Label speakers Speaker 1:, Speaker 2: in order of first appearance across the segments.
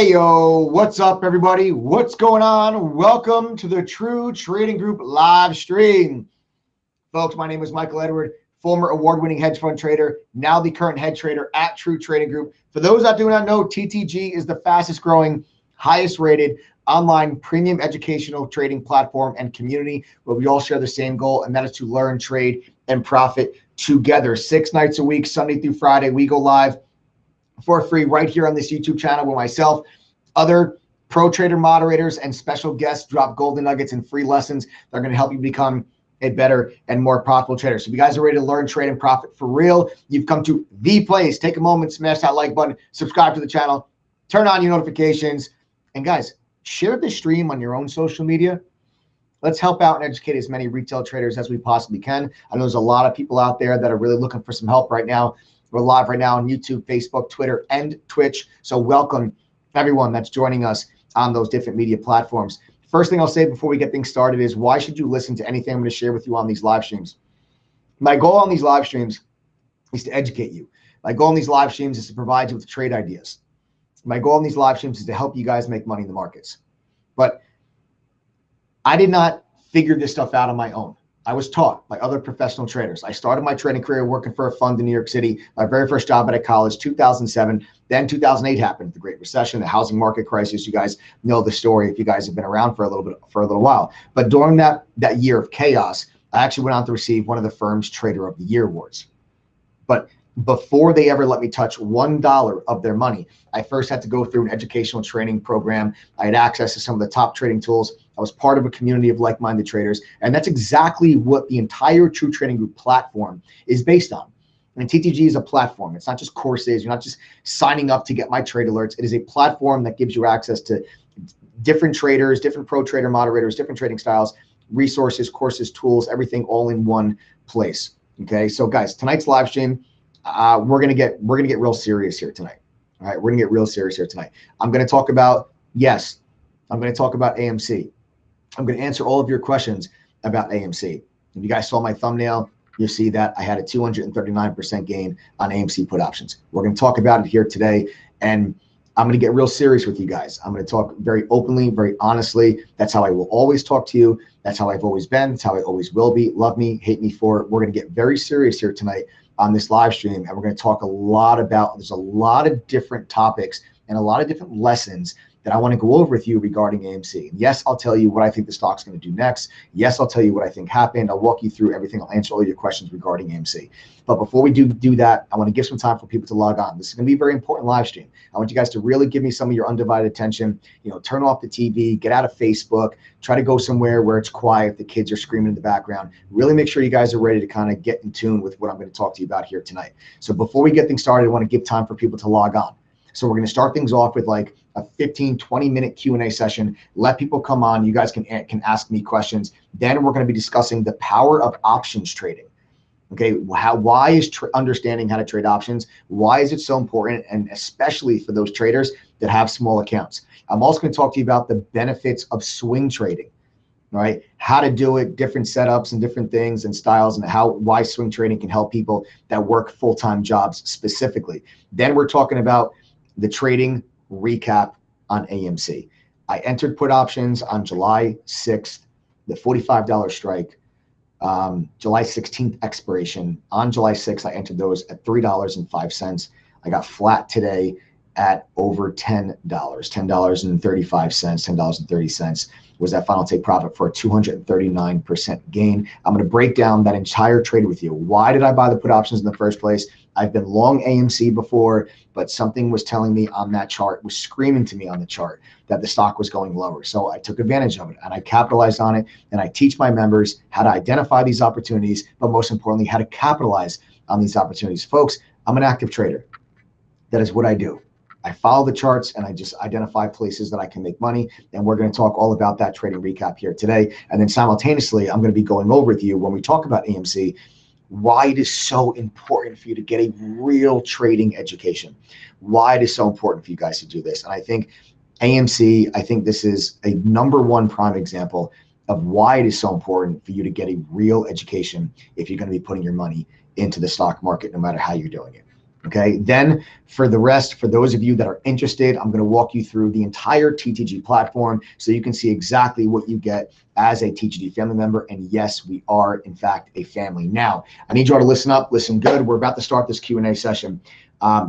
Speaker 1: Hey, yo, what's up, everybody? What's going on? Welcome to the True Trading Group live stream. Folks, my name is Michael Edward, former award-winning hedge fund trader, now the current head trader at True Trading Group. For those that do not know, TTG is the fastest growing, highest rated online premium educational trading platform and community where we all share the same goal, and that is to learn, trade, and profit together. 6 nights a week, Sunday through Friday, we go live for free right here on this YouTube channel where myself, other pro trader moderators, and special guests drop golden nuggets and free lessons that are going to help you become a better and more profitable trader. So if you guys are ready to learn, trade, and profit for real, you've come to the place. Take a moment, smash that like button, subscribe to the channel, turn on your notifications, and guys, share the stream on your own social media. Let's help out and educate as many retail traders as we possibly can. I know there's a lot of people out there that are really looking for some help right now. We're live right now on YouTube, Facebook, Twitter, and Twitch. So welcome everyone that's joining us on those different media platforms. First thing I'll say before we get things started is, why should you listen to anything I'm going to share with you on these live streams? My goal on these live streams is to educate you. My goal on these live streams is to provide you with trade ideas. My goal on these live streams is to help you guys make money in the markets. But I did not figure this stuff out on my own. I was taught by other professional traders. I started my trading career working for a fund in New York City. My very first job out of college, 2007. Then 2008 happened, the Great Recession, the housing market crisis. You guys know the story if you guys have been around for a little while. But during that year of chaos, I actually went on to receive one of the firm's Trader of the Year awards. But before they ever let me touch $1 of their money, I first had to go through an educational training program. I had access to some of the top trading tools. I was part of a community of like-minded traders. And that's exactly what the entire True Trading Group platform is based on. And TTG is a platform. It's not just courses. You're not just signing up to get my trade alerts. It is a platform that gives you access to different traders, different pro trader moderators, different trading styles, resources, courses, tools, everything all in one place. Okay, so guys, tonight's live stream, we're gonna get real serious here tonight. All right, we're gonna get real serious here tonight. I'm gonna talk about, yes, I'm gonna talk about AMC. I'm gonna answer all of your questions about AMC. If you guys saw my thumbnail, you'll see that I had a 239% gain on AMC put options. We're gonna talk about it here today, and I'm gonna get real serious with you guys. I'm gonna talk very openly, very honestly. That's how I will always talk to you. That's how I've always been. That's how I always will be. Love me, hate me for it. We're gonna get very serious here tonight on this live stream, and we're going to talk a lot about, there's a lot of different topics and a lot of different lessons that I want to go over with you regarding AMC. Yes, I'll tell you what I think the stock's going to do next. Yes, I'll tell you what I think happened. I'll walk you through everything. I'll answer all your questions regarding AMC. But before we do that, I want to give some time for people to log on. This is going to be a very important live stream. I want you guys to really give me some of your undivided attention. You know, turn off the TV, get out of Facebook, try to go somewhere where it's quiet, the kids are screaming in the background. Really make sure you guys are ready to kind of get in tune with what I'm going to talk to you about here tonight. So before we get things started, I want to give time for people to log on. So we're going to start things off with like a 15-20 minute Q&A session. Let people come on. You guys can ask me questions. Then we're going to be discussing the power of options trading. Okay, why is understanding how to trade options? Why is it so important? And especially for those traders that have small accounts. I'm also going to talk to you about the benefits of swing trading. Right? How to do it, different setups and different things and styles, and why swing trading can help people that work full-time jobs specifically. Then we're talking about the trading recap on AMC. I entered put options on July 6th, the $45 strike, July 16th expiration. On July 6th, I entered those at $3.05. I got flat today at over $10, $10.35, $10.30 was that final take profit for a 239% gain. I'm going to break down that entire trade with you. Why did I buy the put options in the first place? I've been long AMC before, but something was telling me on that chart, was screaming to me on the chart that the stock was going lower. So I took advantage of it and I capitalized on it. And I teach my members how to identify these opportunities, but most importantly, how to capitalize on these opportunities. Folks, I'm an active trader. That is what I do. I follow the charts and I just identify places that I can make money. And we're going to talk all about that trading recap here today. And then simultaneously, I'm going to be going over with you when we talk about AMC, why it is so important for you to get a real trading education, why it is so important for you guys to do this. And I think AMC, I think this is a #1 prime example of why it is so important for you to get a real education if you're going to be putting your money into the stock market, no matter how you're doing it. Okay, then for the rest, for those of you that are interested, I'm going to walk you through the entire TTG platform so you can see exactly what you get as a TTG family member. And yes, we are in fact a family. Now, I need you all to listen up, listen good. We're about to start this Q&A session.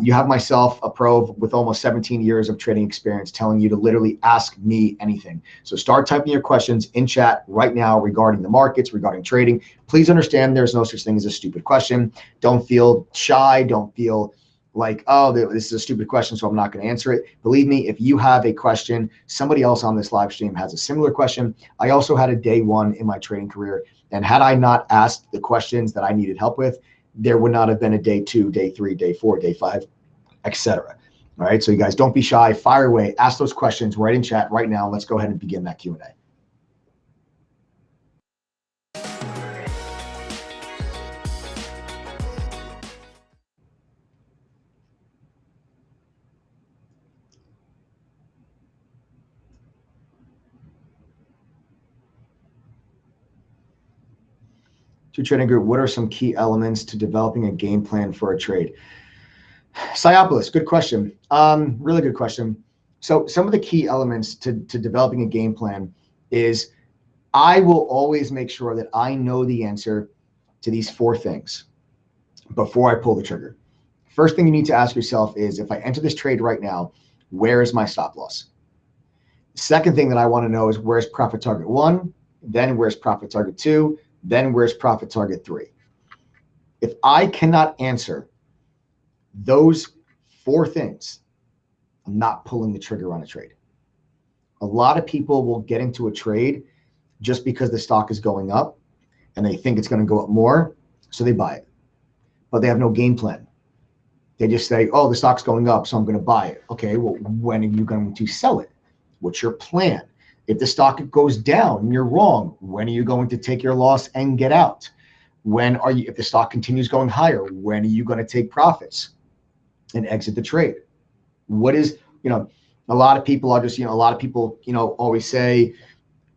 Speaker 1: You have myself, a pro with almost 17 years of trading experience, telling you to literally ask me anything. So start typing your questions in chat right now regarding the markets, regarding trading. Please understand there's no such thing as a stupid question. Don't feel shy. Don't feel like, oh, this is a stupid question, so I'm not going to answer it. Believe me, if you have a question, somebody else on this live stream has a similar question. I also had a day one in my trading career, and had I not asked the questions that I needed help with, there would not have been a day 2, day 3, day 4, day 5, etc. All right, so you guys don't be shy, fire away, ask those questions right in chat right now. Let's go ahead and begin that Q&A. To Trading Group, what are some key elements to developing a game plan for a trade? Siopolis, good question. Really good question. So some of the key elements to developing a game plan is I will always make sure that I know the answer to these 4 things before I pull the trigger. First thing you need to ask yourself is, if I enter this trade right now, where is my stop loss? Second thing that I want to know is, where's profit target 1? Then where's profit target 2? Then where's profit target 3? If I cannot answer those 4 things, I'm not pulling the trigger on a trade. A lot of people will get into a trade just because the stock is going up and they think it's going to go up more, so they buy it. But they have no game plan. They just say, oh, the stock's going up, so I'm going to buy it. Okay, well, when are you going to sell it? What's your plan? If the stock goes down and you're wrong, when are you going to take your loss and get out? When are you, if the stock continues going higher, when are you going to take profits and exit the trade? What is, a lot of people are just, a lot of people, always say,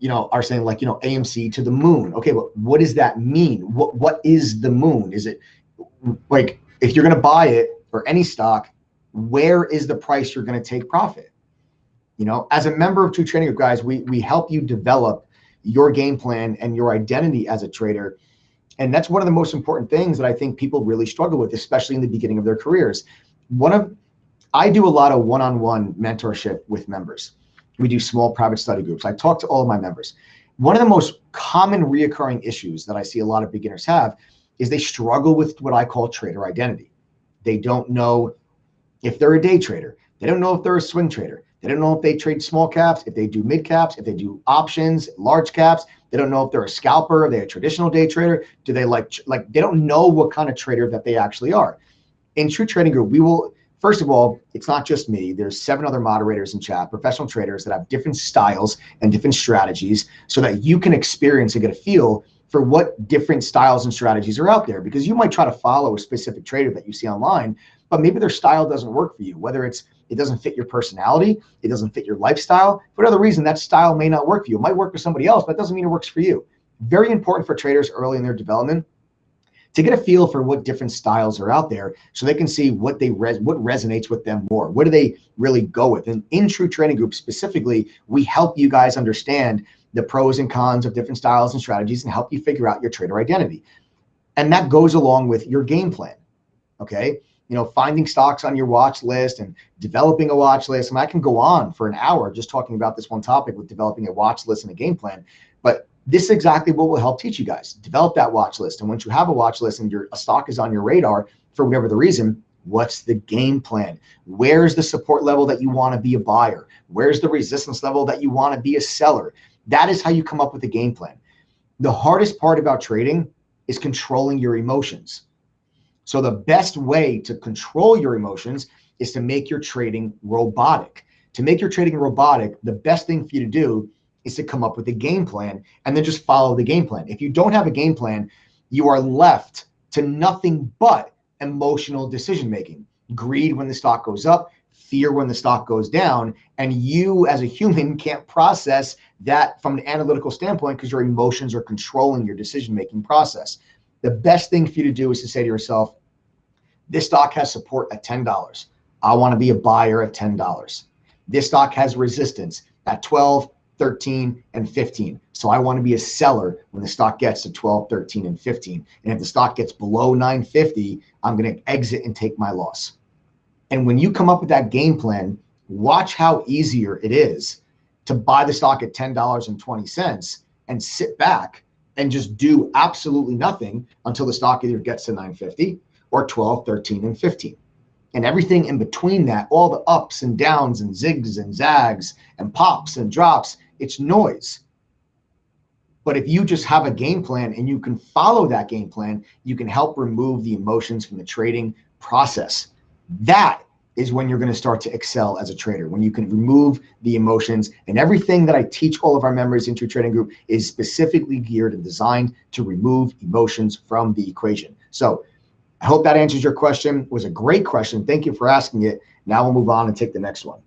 Speaker 1: are saying like, AMC to the moon. Okay, but what does that mean? What is the moon? Is it like, if you're going to buy it or any stock, where is the price you're going to take profit? As a member of True Trading Group, guys, we help you develop your game plan and your identity as a trader. And that's one of the most important things that I think people really struggle with, especially in the beginning of their careers. I do a lot of one-on-one mentorship with members. We do small private study groups. I talk to all of my members. One of the most common reoccurring issues that I see a lot of beginners have is they struggle with what I call trader identity. They don't know if they're a day trader. They don't know if they're a swing trader. They don't know if they trade small caps, if they do mid caps, if they do options, large caps. They don't know if they're a scalper, are they a traditional day trader? Do they they don't know what kind of trader that they actually are. In True Trading Group, we will, first of all, it's not just me. There's 7 other moderators in chat, professional traders that have different styles and different strategies so that you can experience and get a feel for what different styles and strategies are out there. Because you might try to follow a specific trader that you see online, but maybe their style doesn't work for you, whether it doesn't fit your personality, it doesn't fit your lifestyle. For whatever reason, that style may not work for you. It might work for somebody else, but that doesn't mean it works for you. Very important for traders early in their development to get a feel for what different styles are out there so they can see what resonates with them more. What do they really go with? And in True Trading Group specifically, we help you guys understand the pros and cons of different styles and strategies and help you figure out your trader identity. And that goes along with your game plan, okay? Finding stocks on your watch list and developing a watch list. And I can go on for an hour just talking about this one topic with developing a watch list and a game plan. But this is exactly what will help teach you guys. Develop that watch list. And once you have a watch list and a stock is on your radar for whatever the reason, what's the game plan? Where's the support level that you want to be a buyer? Where's the resistance level that you want to be a seller? That is how you come up with a game plan. The hardest part about trading is controlling your emotions. So the best way to control your emotions is to make your trading robotic. To make your trading robotic, the best thing for you to do is to come up with a game plan and then just follow the game plan. If you don't have a game plan, you are left to nothing but emotional decision making. Greed when the stock goes up, fear when the stock goes down, and you as a human can't process that from an analytical standpoint because your emotions are controlling your decision making process. The best thing for you to do is to say to yourself, This stock has support at $10. I want to be a buyer at $10. This stock has resistance at 12, 13, and 15. So I want to be a seller when the stock gets to 12, 13, and 15. And if the stock gets below 950, I'm going to exit and take my loss. And when you come up with that game plan, watch how easier it is to buy the stock at $10.20 and sit back and just do absolutely nothing until the stock either gets to 950 or 12, 13, and 15. And everything in between that, all the ups and downs and zigs and zags and pops and drops, it's noise. But if you just have a game plan and you can follow that game plan, you can help remove the emotions from the trading process. That is when you're going to start to excel as a trader, when you can remove the emotions. And everything that I teach all of our members into a trading group is specifically geared and designed to remove emotions from the equation. So I hope that answers your question. It was a great question. Thank you for asking it. Now we'll move on and take the next one.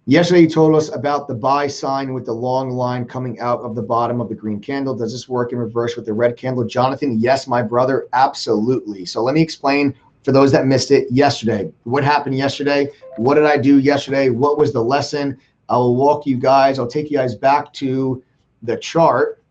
Speaker 1: Yesterday, you told us about the buy sign with the long line coming out of the bottom of the green candle. Does this work in reverse with the red candle? Jonathan, yes, my brother, absolutely. So let me explain for those that missed it yesterday. What happened yesterday? What did I do yesterday? What was the lesson? I will walk you guys. I'll take you guys back to the chart.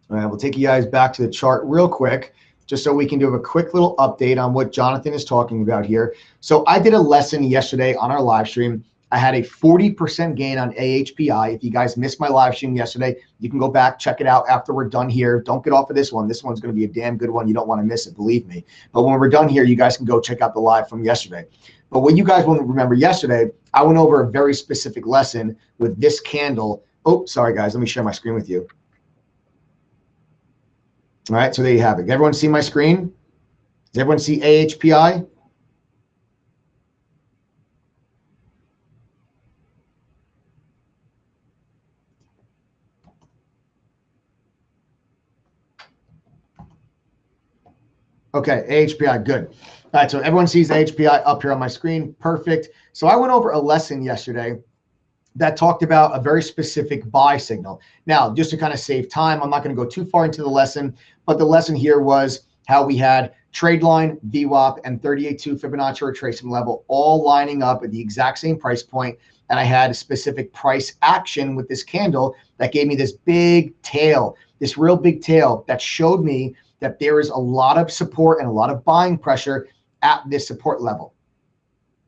Speaker 1: All right, we'll take you guys back to the chart real quick, just so we can do a quick little update on what Jonathan is talking about here. So I did a lesson yesterday on our live stream. I had a 40% gain on AHPI. If you guys missed my live stream yesterday, you can go back, check it out after we're done here. Don't get off of this one. This one's going to be a damn good one. You don't want to miss it, believe me. But when we're done here, you guys can go check out the live from yesterday. But what you guys will remember yesterday, I went over a very specific lesson with this candle. Oh, sorry, guys. Let me share my screen with you. All right, so there you have it. Everyone see my screen? Does everyone see AHPI? Okay, AHPI, good. All right, so everyone sees AHPI up here on my screen. Perfect. So I went over a lesson yesterday that talked about a very specific buy signal. Now, just to kind of save time, I'm not going to go too far into the lesson, but the lesson here was how we had trade line, VWAP, and 38.2 Fibonacci retracement level all lining up at the exact same price point. And I had a specific price action with this candle that gave me this big tail, this real big tail that showed me that there is a lot of support and a lot of buying pressure at this support level.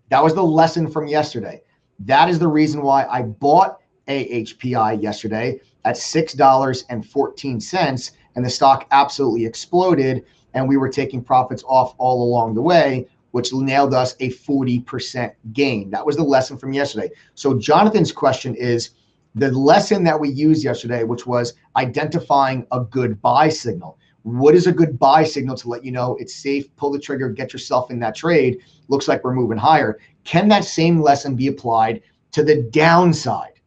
Speaker 1: That was the lesson from yesterday. That is the reason why I bought AHPI yesterday at $6.14, and the stock absolutely exploded, and we were taking profits off all along the way, which nailed us a 40% gain. That was the lesson from yesterday. So Jonathan's question is the lesson that we used yesterday, which was identifying a good buy signal. What is a good buy signal to let you know it's safe, pull the trigger, get yourself in that trade? Looks like we're moving higher. Can that same lesson be applied to the downside?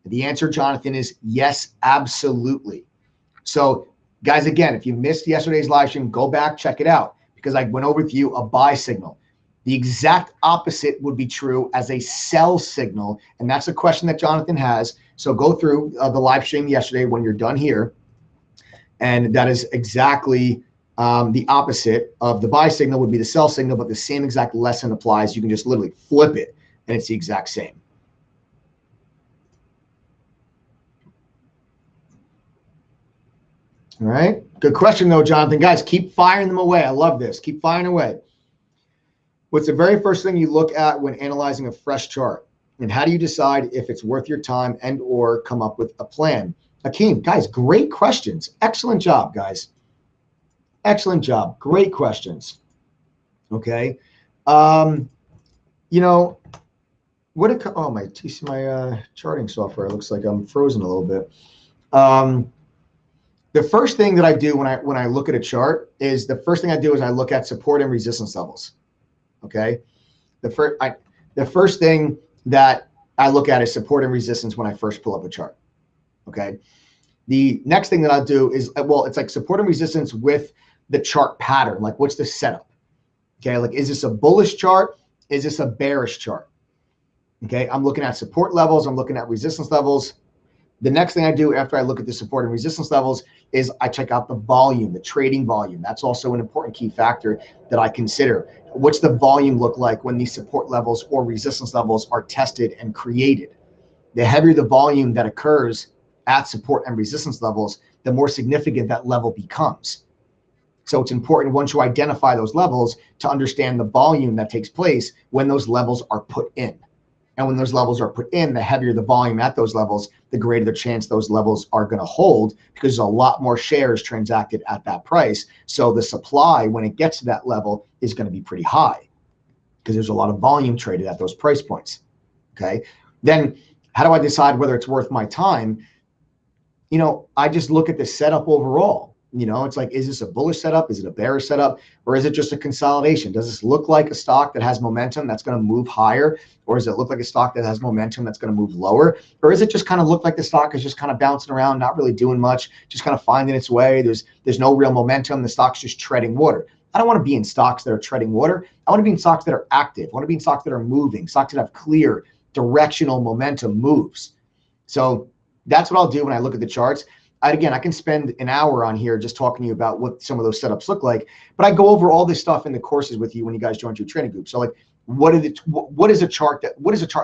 Speaker 1: The answer, Jonathan, is yes, absolutely. So guys, again, if you missed yesterday's live stream, go back, check it out, because I went over with you a buy signal. The exact opposite would be true as a sell signal. And that's a question that Jonathan has. So go through the live stream yesterday when you're done here. And that is exactly the opposite of the buy signal would be the sell signal, but the same exact lesson applies. You can just literally flip it and it's the exact same. All right. Good question though, Jonathan. Guys, keep firing them away. I love this. Keep firing away. What's the very first thing you look at when analyzing a fresh chart? And how do you decide if it's worth your time and or come up with a plan? Hakeem, guys, great questions. Excellent job, guys. Excellent job. Great questions. Okay. You know, what it, oh, my charting software looks like I'm frozen a little bit. The first thing that I do when I look at a chart is I look at support and resistance levels. Okay. The first thing that I look at is support and resistance when I first pull up a chart. Okay. The next thing that I'll do is, well, it's like support and resistance with the chart pattern. Like, what's the setup? Okay. Like, is this a bullish chart? Is this a bearish chart? Okay. I'm looking at support levels. I'm looking at resistance levels. The next thing I do after I look at the support and resistance levels is I check out the volume, the trading volume. That's also an important key factor that I consider. What's the volume look like when these support levels or resistance levels are tested and created? The heavier the volume that occurs at support and resistance levels, the more significant that level becomes. So it's important once you identify those levels to understand the volume that takes place when those levels are put in. And when those levels are put in, the heavier the volume at those levels, the greater the chance those levels are going to hold, because there's a lot more shares transacted at that price. So the supply, when it gets to that level, is going to be pretty high because there's a lot of volume traded at those price points. Okay. Then how do I decide whether it's worth my time? You know, I just look at the setup overall. You know, it's like, is this a bullish setup? Is it a bearish setup? Or is it just a consolidation? Does this look like a stock that has momentum that's going to move higher? Or does it look like a stock that has momentum that's going to move lower? Or is it just kind of look like the stock is just kind of bouncing around, not really doing much, just kind of finding its way? There's no real momentum. The stock's just treading water. I don't want to be in stocks that are treading water. I want to be in stocks that are active. I want to be in stocks that are moving, stocks that have clear directional momentum moves. So that's what I'll do when I look at the charts. Again, I can spend an hour on here just talking to you about what some of those setups look like, but I go over all this stuff in the courses with you when you guys join your training group. So like, what does a chart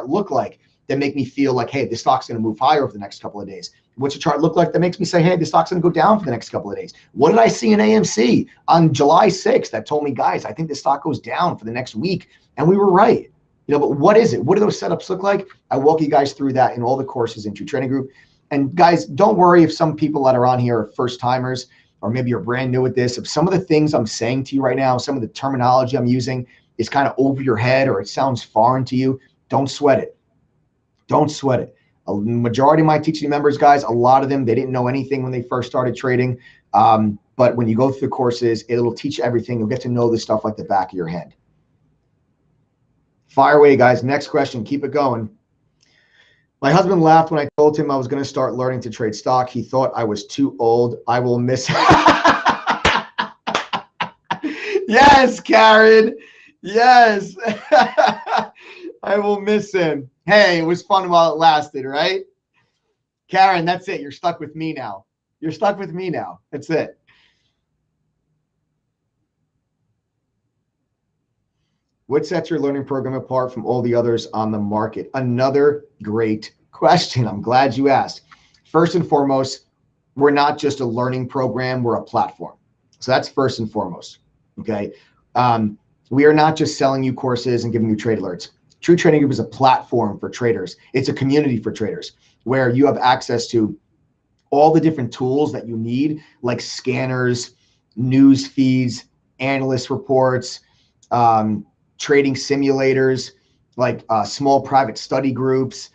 Speaker 1: look like that make me feel like, hey, this stock's going to move higher over the next couple of days? What's a chart look like that makes me say, hey, this stock's going to go down for the next couple of days? What did I see in AMC on July 6th that told me, guys, I think this stock goes down for the next week? And we were right. You know, but what is it? What do those setups look like? I walk you guys through that in all the courses in your training group. And guys, don't worry if some people that are on here are first timers, or maybe you're brand new at this. If some of the things I'm saying to you right now, some of the terminology I'm using is kind of over your head or it sounds foreign to you, don't sweat it. Don't sweat it. A majority of my teaching members, guys, a lot of them, they didn't know anything when they first started trading. But when you go through the courses, it'll teach you everything. You'll get to know this stuff like the back of your hand. Fire away, guys. Next question. Keep it going. My husband laughed when I told him I was going to start learning to trade stock. He thought I was too old. I will miss him. Yes, Karen. Yes. I will miss him. Hey, it was fun while it lasted, right? Karen, that's it. You're stuck with me now. You're stuck with me now. That's it. What sets your learning program apart from all the others on the market? Another great question. I'm glad you asked. First and foremost, we're not just a learning program, we're a platform. So that's first and foremost, okay? We are not just selling you courses and giving you trade alerts. True Trading Group is a platform for traders. It's a community for traders where you have access to all the different tools that you need, like scanners, news feeds, analyst reports, trading simulators, like small private study groups,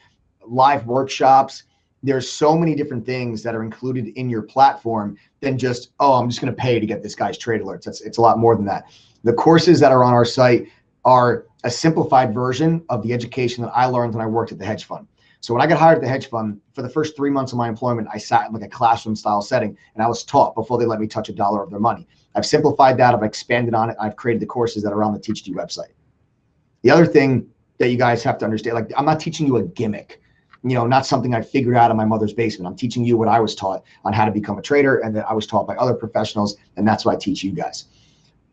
Speaker 1: live workshops. There's so many different things that are included in your platform than just, oh, I'm just going to pay to get this guy's trade alerts. It's a lot more than that. The courses that are on our site are a simplified version of the education that I learned when I worked at the hedge fund. So when I got hired at the hedge fund, for the first 3 months of my employment, I sat in like a classroom style setting and I was taught before they let me touch a dollar of their money. I've simplified that. I've expanded on it. I've created the courses that are on the TeachD website. The other thing that you guys have to understand, like, I'm not teaching you a gimmick, you know, not something I figured out in my mother's basement. I'm teaching you what I was taught on how to become a trader and that I was taught by other professionals. And that's what I teach you guys.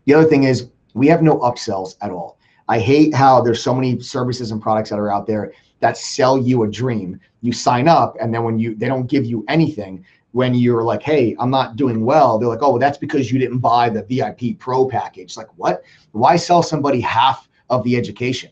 Speaker 1: The other thing is we have no upsells at all. I hate how there's so many services and products that are out there that sell you a dream. You sign up and then when they don't give you anything. When you're like, hey, I'm not doing well, they're like, oh, well, that's because you didn't buy the VIP Pro package. Like, what? Why sell somebody half of the education?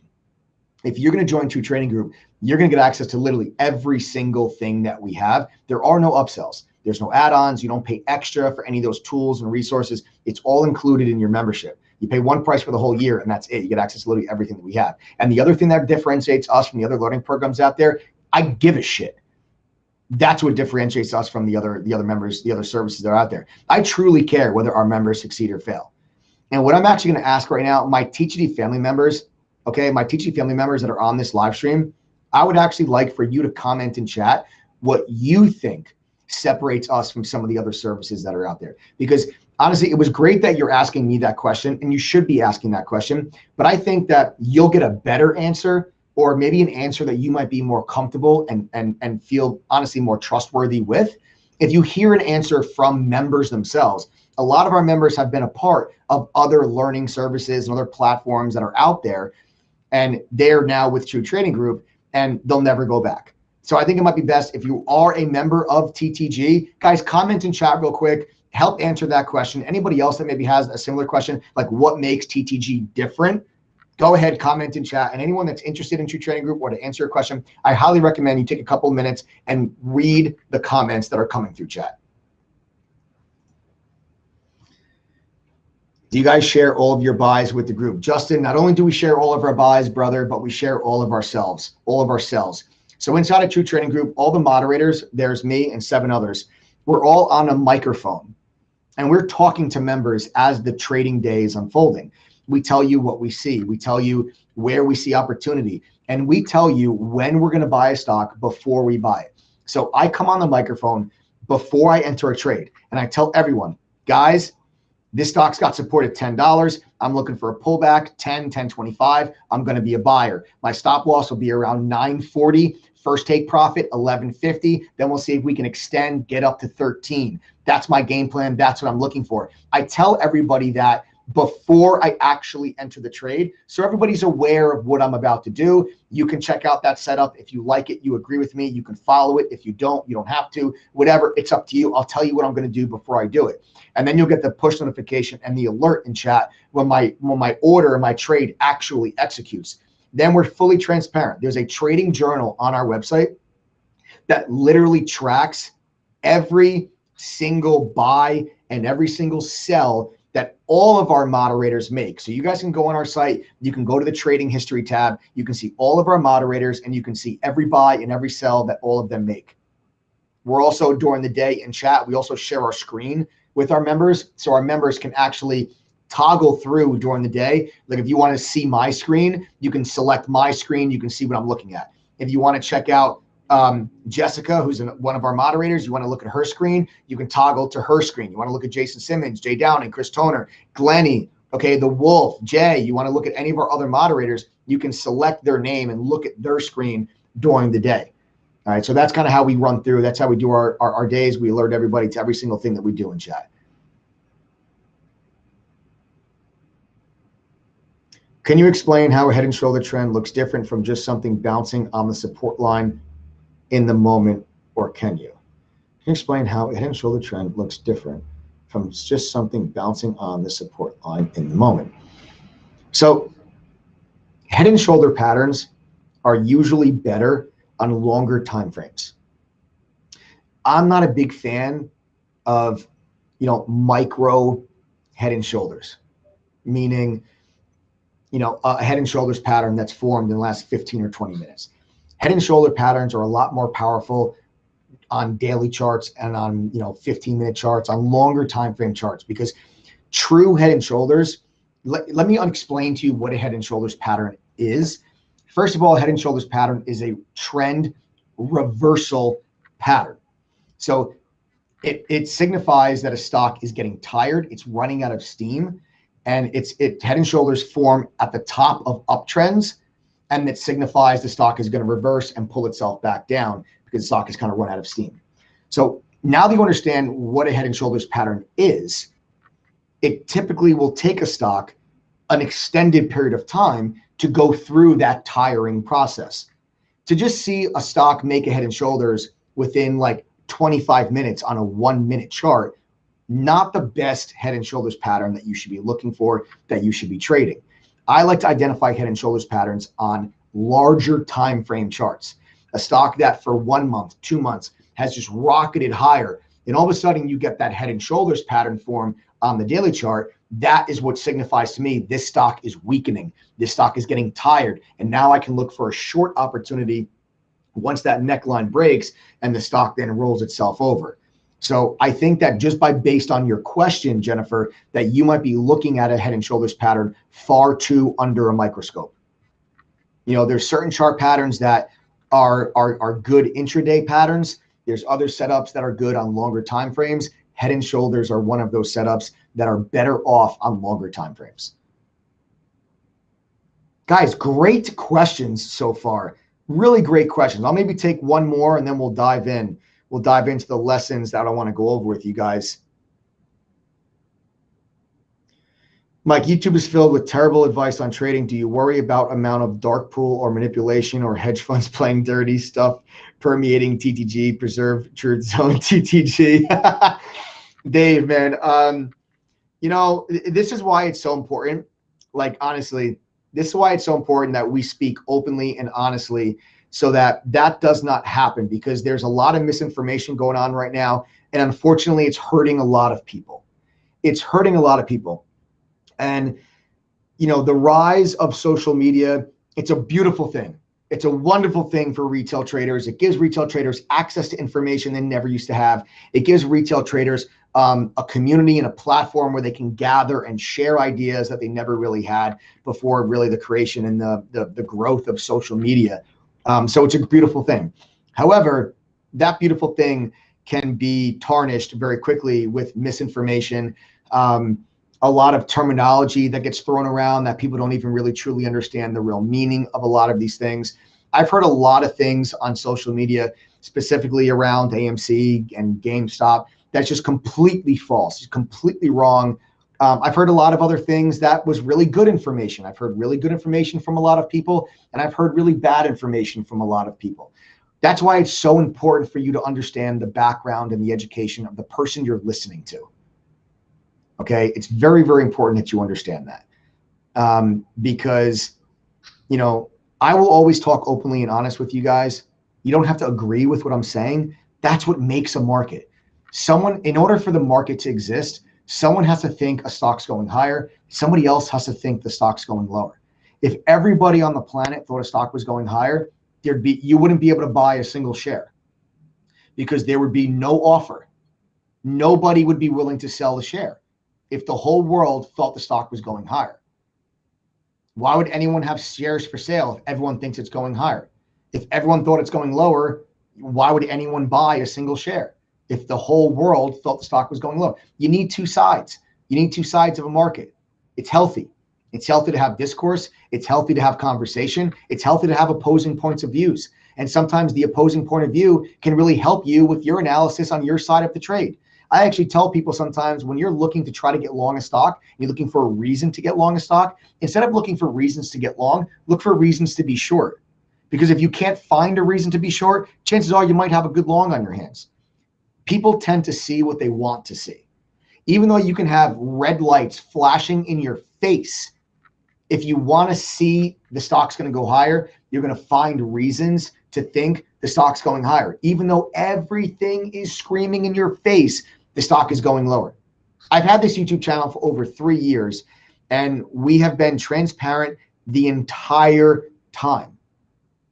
Speaker 1: If you're going to join True Trading Group, you're going to get access to literally every single thing that we have. There are no upsells. There's no add-ons. You don't pay extra for any of those tools and resources. It's all included in your membership. You pay one price for the whole year and that's it. You get access to literally everything that we have. And the other thing that differentiates us from the other learning programs out there, I give a shit. That's what differentiates us from the other members, the other services that are out there. I truly care whether our members succeed or fail. And what I'm actually going to ask right now, my TeachD family members, okay, my TeachD family members that are on this live stream, I would actually like for you to comment in chat what you think separates us from some of the other services that are out there. Because honestly, it was great that you're asking me that question, and you should be asking that question. But I think that you'll get a better answer or maybe an answer that you might be more comfortable and feel honestly more trustworthy with, if you hear an answer from members themselves, a lot of our members have been a part of other learning services and other platforms that are out there, and they're now with True Trading Group and they'll never go back. So I think it might be best if you are a member of TTG, guys, comment in chat real quick, help answer that question. Anybody else that maybe has a similar question, like what makes TTG different? Go ahead, comment in chat. And anyone that's interested in True Trading Group or to answer your question, I highly recommend you take a couple minutes and read the comments that are coming through chat. Do you guys share all of your buys with the group? Justin, not only do we share all of our buys, brother, but we share all of ourselves, all of our sells. So inside of True Trading Group, all the moderators, there's me and 7 others, we're all on a microphone and we're talking to members as the trading day is unfolding. We tell you what we see. We tell you where we see opportunity, and we tell you when we're going to buy a stock before we buy it. So I come on the microphone before I enter a trade and I tell everyone, guys, this stock's got support at $10. I'm looking for a pullback, 10, 10.25. I'm going to be a buyer. My stop loss will be around 940. First take profit, 11.50. Then we'll see if we can extend, get up to 13. That's my game plan. That's what I'm looking for. I tell everybody that before I actually enter the trade, so everybody's aware of what I'm about to do. You can check out that setup. If you like it, you agree with me, you can follow it. If you don't, you don't have to. Whatever, it's up to you. I'll tell you what I'm going to do before I do it. And then you'll get the push notification and the alert in chat when my order, my trade actually executes. Then we're fully transparent. There's a trading journal on our website that literally tracks every single buy and every single sell that all of our moderators make. So you guys can go on our site, you can go to the trading history tab, you can see all of our moderators, and you can see every buy and every sell that all of them make. We're also, during the day in chat, we also share our screen with our members, so our members can actually toggle through during the day. Like if you want to see my screen, you can select my screen, you can see what I'm looking at. If you want to check out Jessica, who's one of our moderators, you want to look at her screen, you can toggle to her screen. You want to look at Jason Simmons, Jay Downing, Chris Toner, Glenny, okay, the Wolf, Jay, you want to look at any of our other moderators, you can select their name and look at their screen during the day. All right, so that's kind of how we run through. That's how we do our days. We alert everybody to every single thing that we do in chat. Can you explain how a head and shoulder trend looks different from just something bouncing on the support line in the moment, or can you? Can you explain how a head and shoulder trend looks different from just something bouncing on the support line in the moment? So head and shoulder patterns are usually better on longer time frames. I'm not a big fan of, micro head and shoulders, meaning, a head and shoulders pattern that's formed in the last 15 or 20 minutes. Head and shoulder patterns are a lot more powerful on daily charts and on 15-minute charts, on longer time frame charts, because true head and shoulders, let me explain to you what a head and shoulders pattern is. First of all, head and shoulders pattern is a trend reversal pattern. So it signifies that a stock is getting tired, it's running out of steam, and head and shoulders form at the top of uptrends, and it signifies the stock is going to reverse and pull itself back down because the stock has kind of run out of steam. So now that you understand what a head and shoulders pattern is, it typically will take a stock an extended period of time to go through that tiring process. To just see a stock make a head and shoulders within like 25 minutes on a 1-minute chart, not the best head and shoulders pattern that you should be looking for, that you should be trading. I like to identify head and shoulders patterns on larger time frame charts. A stock that for 1 month, 2 months has just rocketed higher, and all of a sudden you get that head and shoulders pattern form on the daily chart. That is what signifies to me this stock is weakening. This stock is getting tired, and now I can look for a short opportunity once that neckline breaks and the stock then rolls itself over. So I think that just based on your question, Jennifer, that you might be looking at a head and shoulders pattern far too under a microscope. There's certain chart patterns that are good intraday patterns. There's other setups that are good on longer time frames. Head and shoulders are one of those setups that are better off on longer time frames. Guys, great questions so far. Really great questions. I'll maybe take one more and then we'll dive in. We'll dive into the lessons that I want to go over with you guys. Mike, YouTube is filled with terrible advice on trading. Do you worry about amount of dark pool or manipulation or hedge funds playing dirty stuff, permeating TTG, preserve truth zone TTG? Dave, man, you know, this is why it's so important. Like, honestly, this is why it's so important that we speak openly and honestly so that that does not happen, because there's a lot of misinformation going on right now. And unfortunately, it's hurting a lot of people. It's hurting a lot of people. And, you know, the rise of social media, it's a beautiful thing. It's a wonderful thing for retail traders. It gives retail traders access to information they never used to have. It gives retail traders a community and a platform where they can gather and share ideas that they never really had before really the creation and the growth of social media. So it's a beautiful thing. However, that beautiful thing can be tarnished very quickly with misinformation, a lot of terminology that gets thrown around that people don't even really truly understand the real meaning of a lot of these things. I've heard a lot of things on social media, specifically around AMC and GameStop, that's just completely false, completely wrong. I've heard a lot of other things that was really good information. I've heard really good information from a lot of people, and I've heard really bad information from a lot of people. That's why it's so important for you to understand the background and the education of the person you're listening to. Okay, it's very, very important that you understand that, because, you know, I will always talk openly and honest with you guys. You don't have to agree with what I'm saying. That's what makes a market. Someone, in order for the market to exist, someone has to think a stock's going higher. Somebody else has to think the stock's going lower. If everybody on the planet thought a stock was going higher, you wouldn't be able to buy a single share because there would be no offer. Nobody would be willing to sell the share if the whole world thought the stock was going higher. Why would anyone have shares for sale if everyone thinks it's going higher? If everyone thought it's going lower, why would anyone buy a single share if the whole world thought the stock was going low? You need two sides. You need two sides of a market. It's healthy. It's healthy to have discourse. It's healthy to have conversation. It's healthy to have opposing points of views. And sometimes the opposing point of view can really help you with your analysis on your side of the trade. I actually tell people sometimes when you're looking to try to get long a stock, you're looking for a reason to get long a stock, instead of looking for reasons to get long, look for reasons to be short. Because if you can't find a reason to be short, chances are you might have a good long on your hands. People tend to see what they want to see. Even though you can have red lights flashing in your face, if you want to see the stock's going to go higher, you're going to find reasons to think the stock's going higher. Even though everything is screaming in your face, the stock is going lower. I've had this YouTube channel for over 3 years, and we have been transparent the entire time.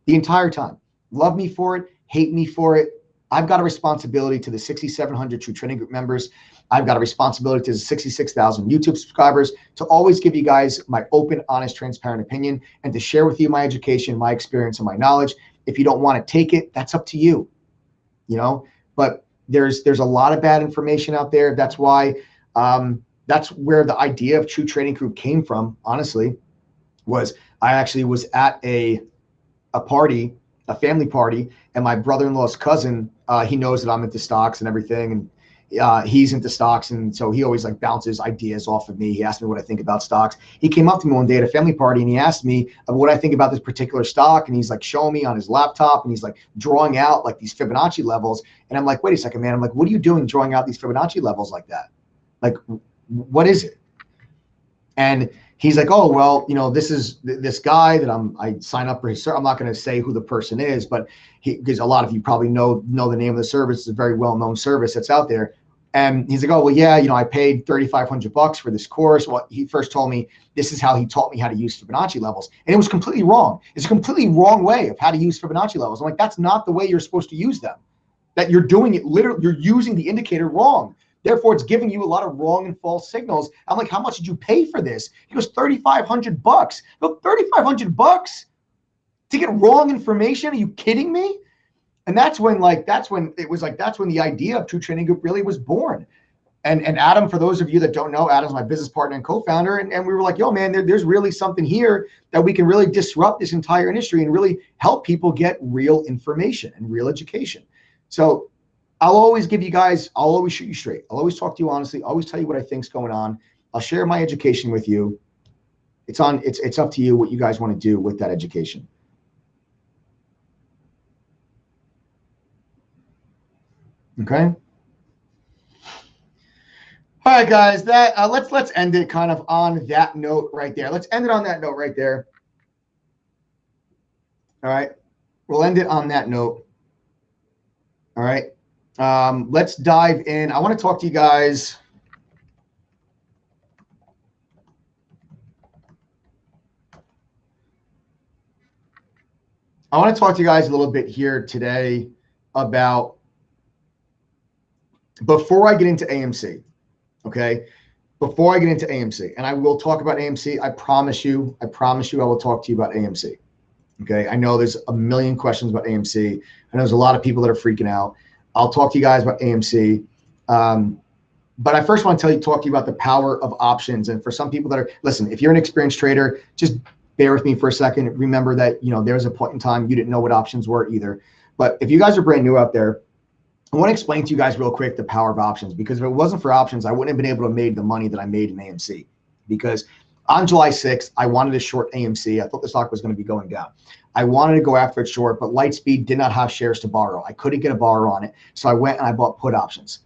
Speaker 1: The entire time. Love me for it, hate me for it. I've got a responsibility to the 6,700 True Trading Group members. I've got a responsibility to the 66,000 YouTube subscribers to always give you guys my open, honest, transparent opinion and to share with you my education, my experience, and my knowledge. If you don't want to take it, that's up to you, you know, but there's a lot of bad information out there. That's why, that's where the idea of True Trading Group came from, honestly, was I actually was at a party, a family party, and my brother-in-law's cousin, he knows that I'm into stocks and everything, and he's into stocks, and so he always like bounces ideas off of me. He asked me what I think about stocks. He came up to me one day at a family party and he asked me what I think about this particular stock, and he's like showing me on his laptop and he's like drawing out like these Fibonacci levels, and I'm like, wait a second, man. I'm like, what are you doing drawing out these Fibonacci levels like that? Like, what is it? And he's like, oh, well, you know, this is this guy that I sign up for his service. I'm not going to say who the person is, but because a lot of you probably know the name of the service. It's a very well-known service that's out there. And he's like, oh, well, yeah, you know, I paid $3,500 for this course. Well, he first told me this is how he taught me how to use Fibonacci levels. And it was completely wrong. It's a completely wrong way of how to use Fibonacci levels. I'm like, that's not the way you're supposed to use them. That you're doing it literally, you're using the indicator wrong. Therefore, it's giving you a lot of wrong and false signals. I'm like, how much did you pay for this? He goes, $3,500. Look, $3,500 to get wrong information? Are you kidding me? And that's when the idea of True Trading Group really was born. And Adam, for those of you that don't know, Adam's my business partner and co-founder. And we were like, yo, man, there's really something here that we can really disrupt this entire industry and really help people get real information and real education. So I'll always give you guys, I'll always shoot you straight. I'll always talk to you honestly. I'll always tell you what I think's going on. I'll share my education with you. It's up to you what you guys want to do with that education. Okay. All right, guys, that let's end it kind of on that note right there. Let's end it on that note right there. All right, we'll end it on that note. All right, let's dive in. I want to talk to you guys. I want to talk to you guys a little bit here today about, before I get into AMC. Okay, before I get into AMC, and I will talk about AMC, I promise you I will talk to you about AMC. Okay, I know there's a million questions about AMC. I know there's a lot of people that are freaking out. I'll talk to you guys about AMC. But I first want to talk to you about the power of options. And for some people that are, listen, if you're an experienced trader, just bear with me for a second. Remember that, you know, there's a point in time you didn't know what options were either. But if you guys are brand new out there, I want to explain to you guys real quick the power of options, because if it wasn't for options, I wouldn't have been able to have made the money that I made in AMC. Because on July 6th, I wanted to short AMC. I thought the stock was going to be going down. I wanted to go after it short, but Lightspeed did not have shares to borrow. I couldn't get a borrow on it. So I went and I bought put options.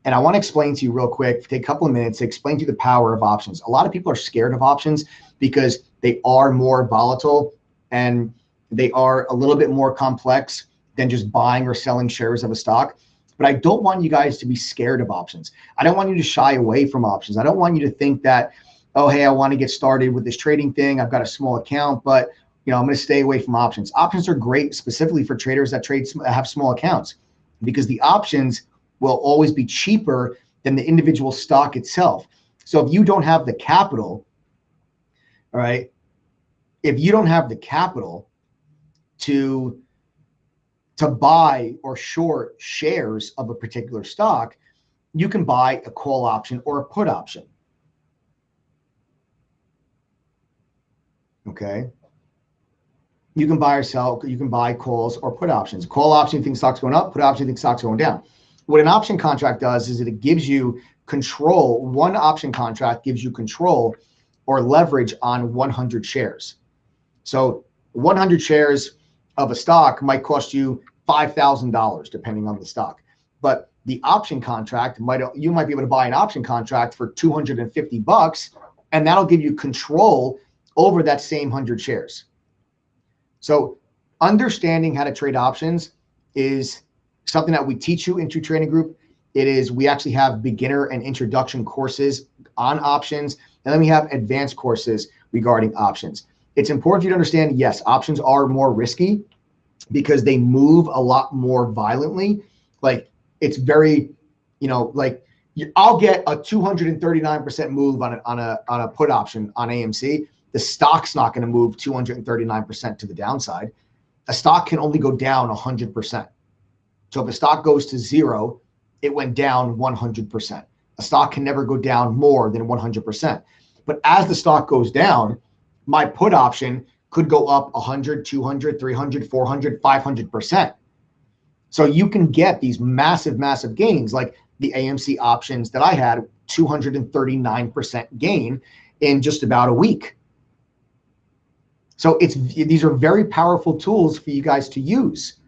Speaker 1: And I want to explain to you real quick, take a couple of minutes to explain to you the power of options. A lot of people are scared of options because they are more volatile and they are a little bit more complex than just buying or selling shares of a stock. But I don't want you guys to be scared of options. I don't want you to shy away from options. I don't want you to think that, oh, hey, I want to get started with this trading thing. I've got a small account, but you know, I'm going to stay away from options. Options are great specifically for traders that have small accounts, because the options will always be cheaper than the individual stock itself. So if you don't have the capital, all right, if you don't have the capital to buy or short shares of a particular stock, you can buy a call option or a put option. Okay. You can buy or sell, you can buy calls or put options. Call option, you think stock's going up, put option, you think stock's going down. What an option contract does is it gives you control. One option contract gives you control or leverage on 100 shares. So 100 shares of a stock might cost you $5,000 depending on the stock. But the option contract you might be able to buy an option contract for $250, and that'll give you control over that same 100 shares. So understanding how to trade options is something that we teach you in True Trading Group. We actually have beginner and introduction courses on options, and then we have advanced courses regarding options. It's important for you to understand, yes, options are more risky because they move a lot more violently. Like, it's very, you know, like I'll get a 239% move on a put option on AMC. The stock's not going to move 239% to the downside. A stock can only go down 100%. So if a stock goes to zero, it went down 100%. A stock can never go down more than 100%. But as the stock goes down, my put option could go up 100, 200, 300, 400, 500%. So you can get these massive, massive gains, like the AMC options that I had, 239% gain in just about a week. So these are very powerful tools for you guys to use.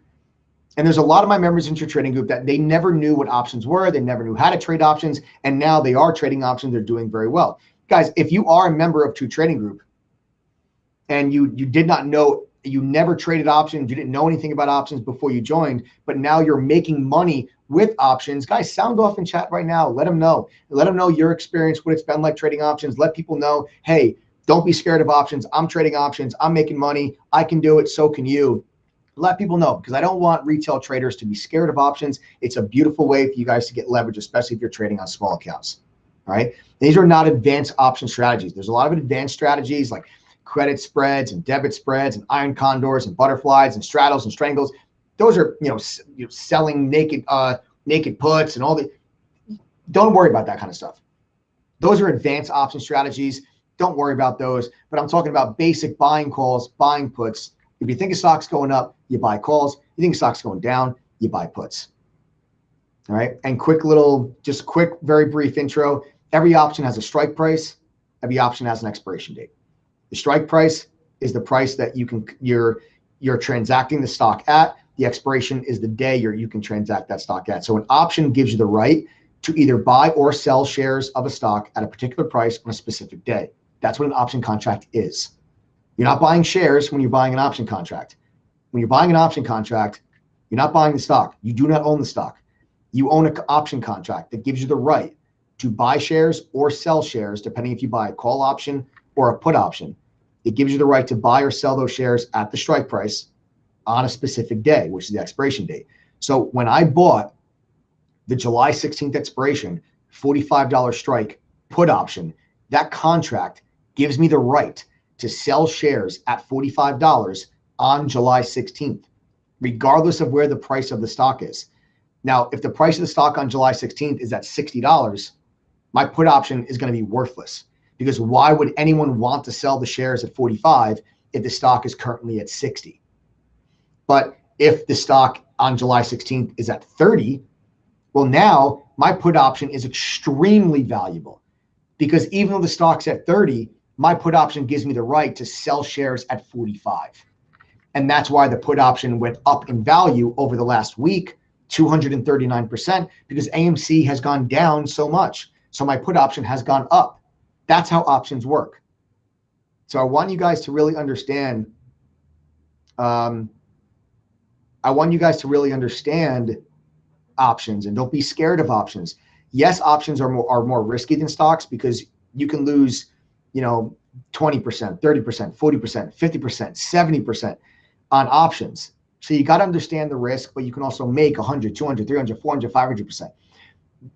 Speaker 1: And there's a lot of my members in True Trading Group that they never knew what options were. They never knew how to trade options. And now they are trading options. They're doing very well. Guys, if you are a member of True Trading Group and you did not know, you never traded options, you didn't know anything about options before you joined, but now you're making money with options, guys, sound off in chat right now. Let them know. Let them know your experience, what it's been like trading options. Let people know, hey, don't be scared of options. I'm trading options. I'm making money. I can do it. So can you. Let people know, because I don't want retail traders to be scared of options. It's a beautiful way for you guys to get leverage, especially if you're trading on small accounts. All right. These are not advanced option strategies. There's a lot of advanced strategies like credit spreads and debit spreads and iron condors and butterflies and straddles and strangles. Those are, selling naked puts and all the. Don't worry about that kind of stuff. Those are advanced option strategies. Don't worry about those. But I'm talking about basic buying calls, buying puts. If you think a stock's going up, you buy calls. You think a stock's going down, you buy puts. All right. And quick, very brief intro. Every option has a strike price. Every option has an expiration date. The strike price is the price that you're transacting the stock at. The expiration is the day you can transact that stock at. So an option gives you the right to either buy or sell shares of a stock at a particular price on a specific day. That's what an option contract is. You're not buying shares when you're buying an option contract. When you're buying an option contract, you're not buying the stock. You do not own the stock. You own an option contract that gives you the right to buy shares or sell shares, depending if you buy a call option or a put option. It gives you the right to buy or sell those shares at the strike price on a specific day, which is the expiration date. So when I bought the July 16th expiration, $45 strike put option, that contract gives me the right to sell shares at $45 on July 16th, regardless of where the price of the stock is. Now, if the price of the stock on July 16th is at $60, my put option is going to be worthless, because why would anyone want to sell the shares at 45 if the stock is currently at 60? But if the stock on July 16th is at 30, well, now my put option is extremely valuable, because even though the stock's at 30, my put option gives me the right to sell shares at 45. And that's why the put option went up in value over the last week, 239%, because AMC has gone down so much. So my put option has gone up. That's how options work. So I want you guys to really understand. Options, and don't be scared of options. Yes, options are more risky than stocks, because you can lose, 20%, 30%, 40%, 50%, 70% on options. So you got to understand the risk, but you can also make 100, 200, 300, 400, 500%.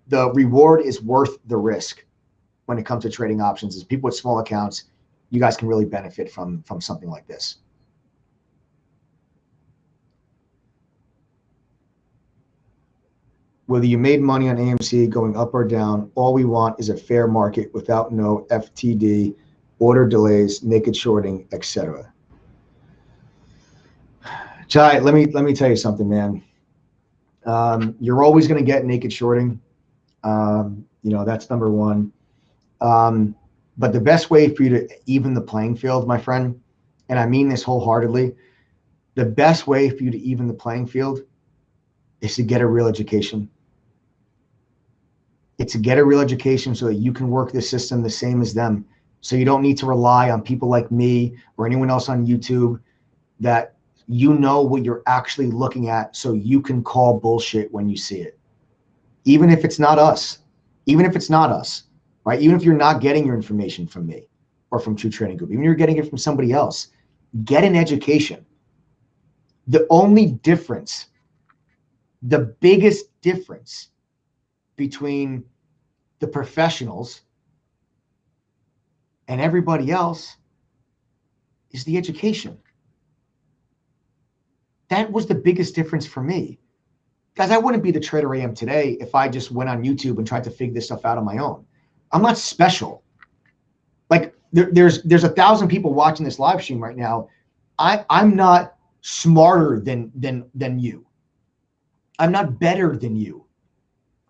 Speaker 1: The reward is worth the risk when it comes to trading options. As people with small accounts, you guys can really benefit from something like this. Whether you made money on AMC going up or down, all we want is a fair market without no FTD, order delays, naked shorting, etc. Jai, let me tell you something, man. You're always going to get naked shorting. That's number one. But the best way for you to even the playing field, my friend, and I mean this wholeheartedly, the best way for you to even the playing field is to get a real education. It's to get a real education so that you can work the system the same as them. So you don't need to rely on people like me or anyone else on YouTube, that you know what you're actually looking at, so you can call bullshit when you see it. Even if it's not us, right? Even if you're not getting your information from me or from True Trading Group, even if you're getting it from somebody else, get an education. The only difference, the biggest difference between the professionals and everybody else is the education. That was the biggest difference for me. Guys, I wouldn't be the trader I am today if I just went on YouTube and tried to figure this stuff out on my own. I'm not special. Like there's 1,000 people watching this live stream right now. I'm not smarter than you. I'm not better than you.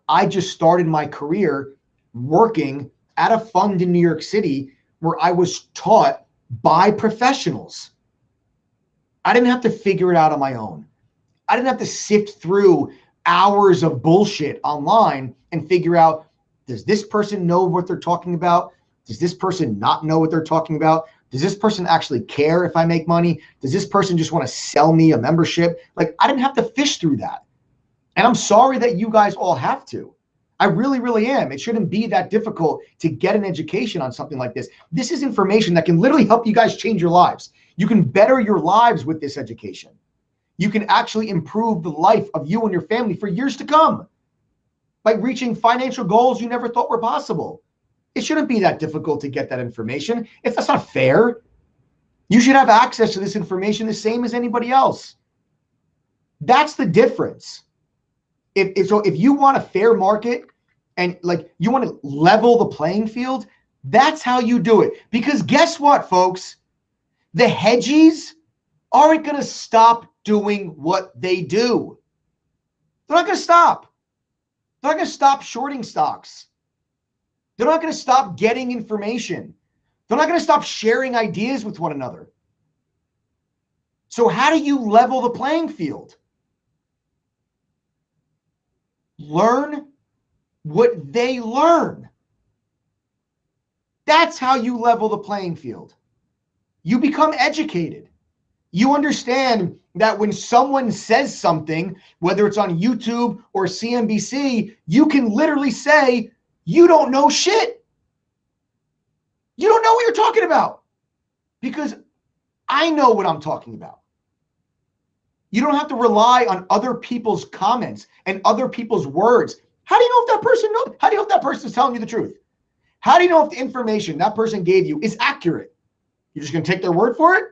Speaker 1: I just started my career working at a fund in New York City where I was taught by professionals. I didn't have to figure it out on my own. I didn't have to sift through hours of bullshit online and figure out, does this person know what they're talking about? Does this person not know what they're talking about? Does this person actually care if I make money? Does this person just want to sell me a membership? Like, I didn't have to fish through that. And I'm sorry that you guys all have to. I really, really am. It shouldn't be that difficult to get an education on something like this. This is information that can literally help you guys change your lives. You can better your lives with this education. You can actually improve the life of you and your family for years to come by reaching financial goals you never thought were possible. It shouldn't be that difficult to get that information. If that's not fair, you should have access to this information the same as anybody else. That's the difference. If you want a fair market and like you want to level the playing field, that's how you do it. Because guess what, folks? The hedgies aren't going to stop doing what they do. They're not going to stop. They're not going to stop shorting stocks. They're not going to stop getting information. They're not going to stop sharing ideas with one another. So how do you level the playing field? Learn what they learn. That's how you level the playing field. You become educated. You understand that when someone says something, whether it's on YouTube or CNBC, you can literally say, you don't know shit. You don't know what you're talking about, because I know what I'm talking about. You don't have to rely on other people's comments and other people's words. How do you know if that person knows? How do you know if that person is telling you the truth? How do you know if the information that person gave you is accurate? You're just going to take their word for it?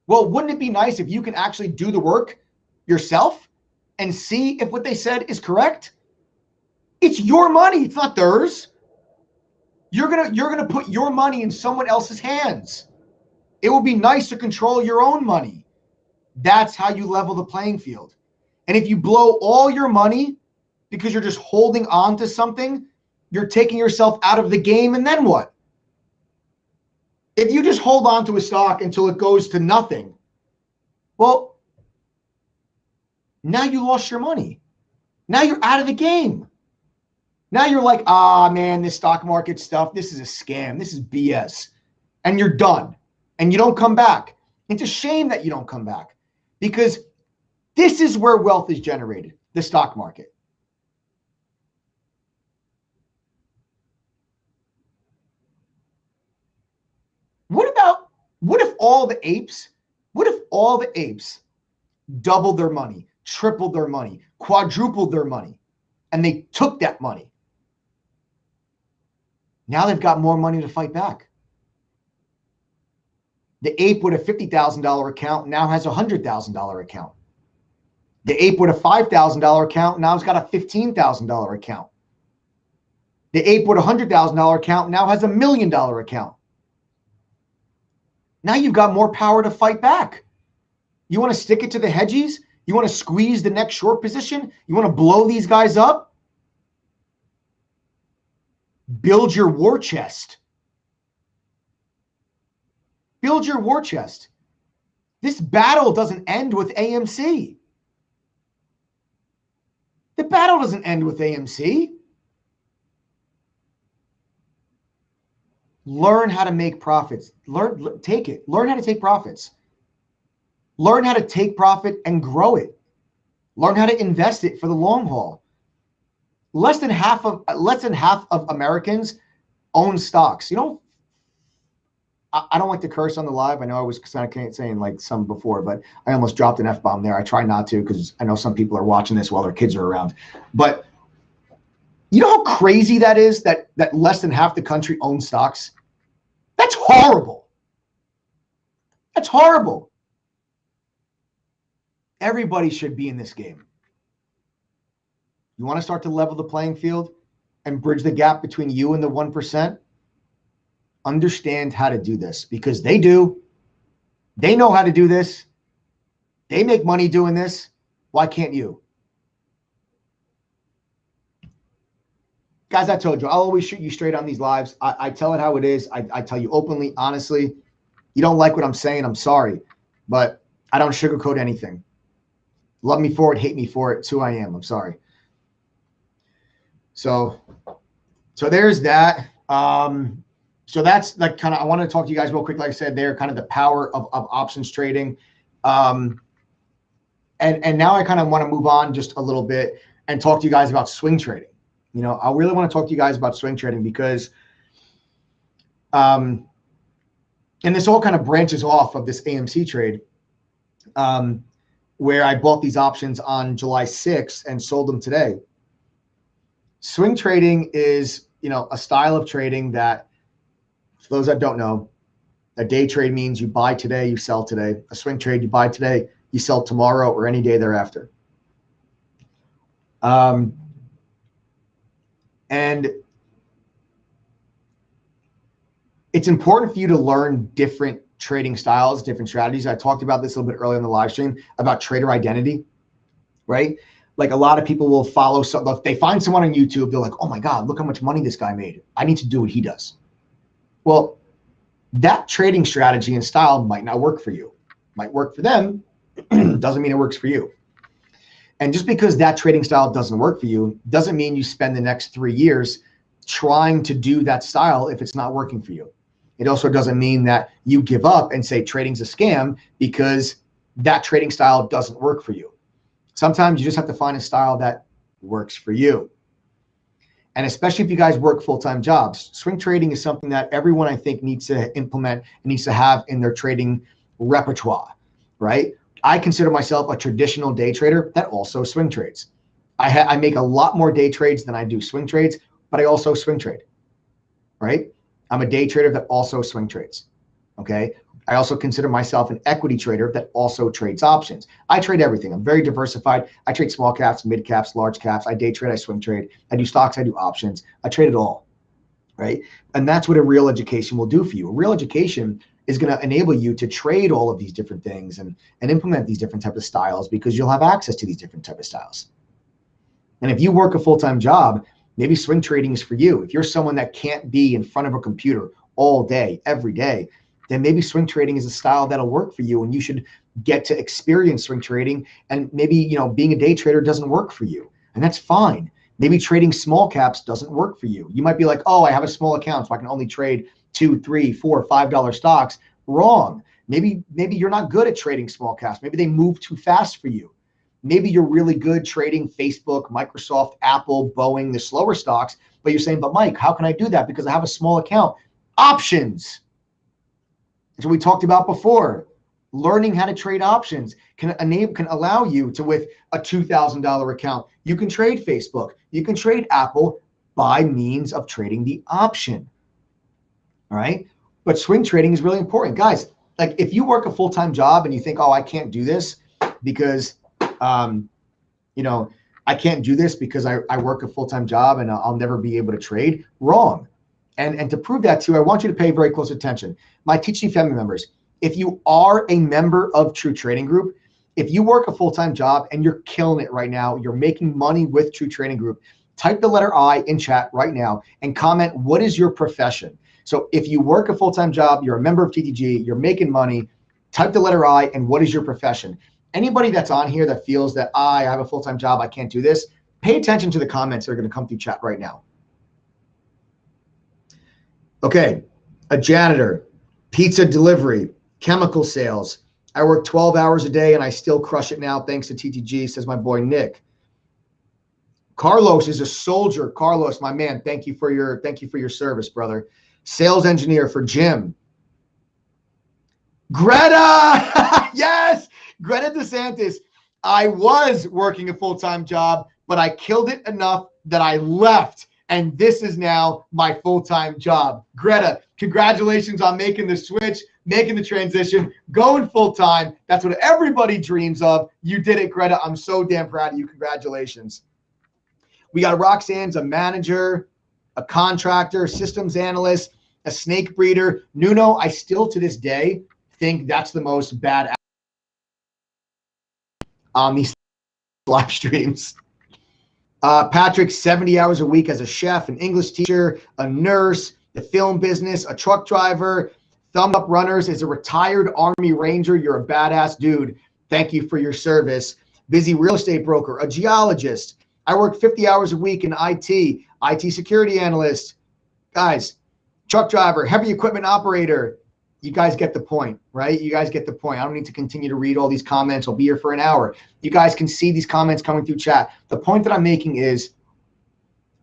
Speaker 1: Well, wouldn't it be nice if you can actually do the work yourself and see if what they said is correct? It's your money. It's not theirs. You're gonna put your money in someone else's hands. It would be nice to control your own money. That's how you level the playing field. And if you blow all your money because you're just holding on to something, you're taking yourself out of the game, and then what? If you just hold on to a stock until it goes to nothing, well, now you lost your money. Now you're out of the game. Now you're like, man, this stock market stuff, this is a scam. This is BS. And you're done. And you don't come back. It's a shame that you don't come back, because this is where wealth is generated, the stock market. What if all the apes doubled their money, tripled their money, quadrupled their money, and they took that money? Now they've got more money to fight back. The ape with a $50,000 account now has a $100,000 account. The ape with a $5,000 account now has got a $15,000 account. The ape with a $100,000 account now has $1 million account. Now you've got more power to fight back. You want to stick it to the hedgies? You want to squeeze the next short position? You want to blow these guys up? Build your war chest. Build your war chest. This battle doesn't end with AMC. The battle doesn't end with AMC. Learn how to make profits. Learn how to take profits. Learn how to take profit and grow it. Learn how to invest it for the long haul. Less than half of Americans own stocks. You know, I don't like to curse on the live. I know I was kind of saying like some before, but I almost dropped an F-bomb there. I try not to, because I know some people are watching this while their kids are around. But you know how crazy that is, that less than half the country owns stocks? That's horrible. That's horrible. Everybody should be in this game. You want to start to level the playing field and bridge the gap between you and the 1%? Understand how to do this, because they do. They know how to do this. They make money doing this. Why can't you? Guys, I told you, I'll always shoot you straight on these lives. I tell it how it is. I tell you openly, honestly. You don't like what I'm saying, I'm sorry. But I don't sugarcoat anything. Love me for it, hate me for it. It's who I am. I'm sorry. So there's that. So that's like kind of, I want to talk to you guys real quick. Like I said, they're kind of the power of options trading. And now I kind of want to move on just a little bit and talk to you guys about swing trading. You know, I really want to talk to you guys about swing trading, because, and this all kind of branches off of this AMC trade, where I bought these options on July 6th and sold them today. Swing trading is, you know, a style of trading that, for those that don't know, a day trade means you buy today, you sell today. A swing trade, you buy today, you sell tomorrow or any day thereafter. And it's important for you to learn different trading styles, different strategies. I talked about this a little bit earlier in the live stream about trader identity, right? Like a lot of people will follow they find someone on YouTube, they're like, oh my God, look how much money this guy made. I need to do what he does. Well, that trading strategy and style might not work for you. Might work for them, doesn't mean it works for you. And just because that trading style doesn't work for you, doesn't mean you spend the next 3 years trying to do that style if it's not working for you. It also doesn't mean that you give up and say trading's a scam because that trading style doesn't work for you. Sometimes you just have to find a style that works for you. And especially if you guys work full-time jobs, swing trading is something that everyone I think needs to implement and needs to have in their trading repertoire, right? I consider myself a traditional day trader that also swing trades. I make a lot more day trades than I do swing trades, but I also swing trade, right? I'm a day trader that also swing trades, okay? I also consider myself an equity trader that also trades options. I trade everything. I'm very diversified. I trade small caps, mid caps, large caps. I day trade, I swing trade. I do stocks, I do options. I trade it all, right? And that's what a real education will do for you. A real education is going to enable you to trade all of these different things and implement these different types of styles because you'll have access to these different types of styles. And if you work a full-time job, maybe swing trading is for you. If you're someone that can't be in front of a computer all day, every day, then maybe swing trading is a style that'll work for you and you should get to experience swing trading. And maybe, you know, being a day trader doesn't work for you, and that's fine. Maybe trading small caps doesn't work for you. You might be like, oh, I have a small account, so I can only trade $2, $3, $4, $5 stocks. Wrong. Maybe you're not good at trading small caps. Maybe they move too fast for you. Maybe you're really good trading Facebook, Microsoft, Apple, Boeing, the slower stocks, but you're saying, but Mike, how can I do that? Because I have a small account. Options. That's what we talked about before. Learning how to trade options can allow you to, with a $2,000 account, you can trade Facebook, you can trade Apple by means of trading the option. All right. But swing trading is really important. Guys, like if you work a full-time job and you think, oh, I can't do this because, you know, I can't do this because I work a full-time job and I'll never be able to trade. Wrong. And to prove that to you, I want you to pay very close attention. My Teaching family members, if you are a member of True Trading Group, if you work a full-time job and you're killing it right now, you're making money with True Trading Group, type the letter I in chat right now and comment, what is your profession? So if you work a full-time job, you're a member of TTG, you're making money, type the letter I and what is your profession? Anybody that's on here that feels that I have a full-time job, I can't do this, pay attention to the comments that are going to come through chat right now. Okay, a janitor, pizza delivery, chemical sales. I work 12 hours a day and I still crush it now thanks to TTG, says my boy Nick. Carlos is a soldier. Carlos, my man, thank you for your service, brother. Sales engineer for Jim. Greta, yes, Greta DeSantis. I was working a full-time job, but I killed it enough that I left. And this is now my full-time job. Greta, congratulations on making the switch, making the transition, going full-time. That's what everybody dreams of. You did it, Greta. I'm so damn proud of you. Congratulations. We got Roxanne's a manager, a contractor, systems analyst, a snake breeder. Nuno, I still to this day think that's the most bad on these live streams. Patrick, 70 hours a week as a chef, an English teacher, a nurse, the film business, a truck driver, Thumb Up Runners is a retired Army Ranger. You're a badass dude. Thank you for your service. Busy real estate broker, a geologist. I work 50 hours a week in IT, IT security analyst. Guys, truck driver, heavy equipment operator. You guys get the point, right? You guys get the point. I don't need to continue to read all these comments. I'll be here for an hour. You guys can see these comments coming through chat. The point that I'm making is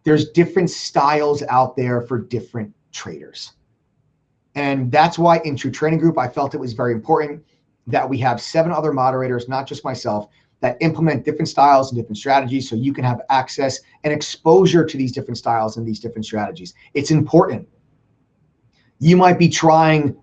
Speaker 1: there's different styles out there for different traders. And that's why in True Trading Group, I felt it was very important that we have 7 other moderators, not just myself, that implement different styles and different strategies so you can have access and exposure to these different styles and these different strategies. It's important. You might be trying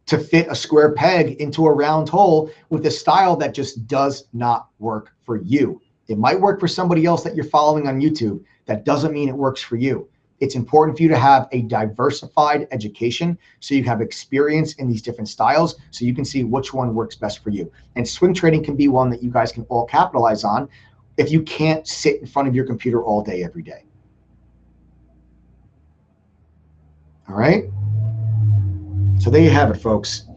Speaker 1: to fit a square peg into a round hole with a style that just does not work for you. It might work for somebody else that you're following on YouTube. That doesn't mean it works for you. It's important for you to have a diversified education so you have experience in these different styles so you can see which one works best for you. And swing trading can be one that you guys can all capitalize on if you can't sit in front of your computer all day, every day. All right. So there you have it, folks.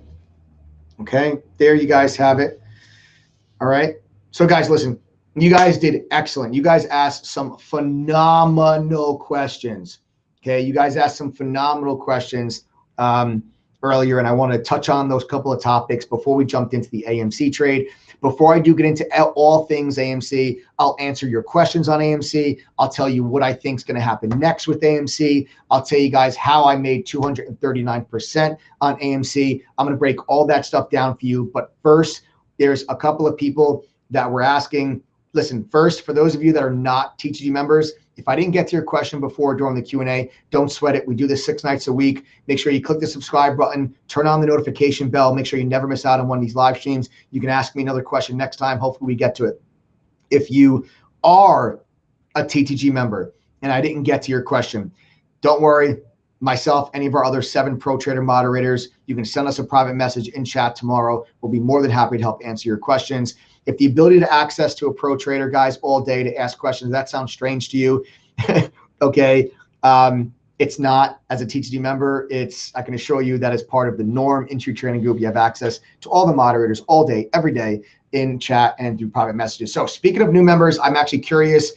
Speaker 1: Okay. There you guys have it. All right. So guys, listen, you guys did excellent. You guys asked some phenomenal questions. Okay. You guys asked some phenomenal questions earlier, and I want to touch on those couple of topics before we jumped into the AMC trade. Before I do get into all things AMC, I'll answer your questions on AMC. I'll tell you what I think is going to happen next with AMC. I'll tell you guys how I made 239% on AMC. I'm going to break all that stuff down for you. But first, there's a couple of people that were asking. Listen, first, for those of you that are not TTG members, if I didn't get to your question before during the Q&A, don't sweat it. We do this 6 nights a week. Make sure you click the subscribe button, turn on the notification bell, make sure you never miss out on one of these live streams. You can ask me another question next time. Hopefully we get to it. If you are a TTG member and I didn't get to your question, don't worry. Myself, any of our other 7 Pro Trader moderators, you can send us a private message in chat tomorrow. We'll be more than happy to help answer your questions. If the ability to access to a Pro Trader, guys, all day to ask questions, that sounds strange to you, okay, it's not. As a TTG member, I can assure you that as part of the norm into your training group, you have access to all the moderators all day, every day in chat and through private messages. So speaking of new members, I'm actually curious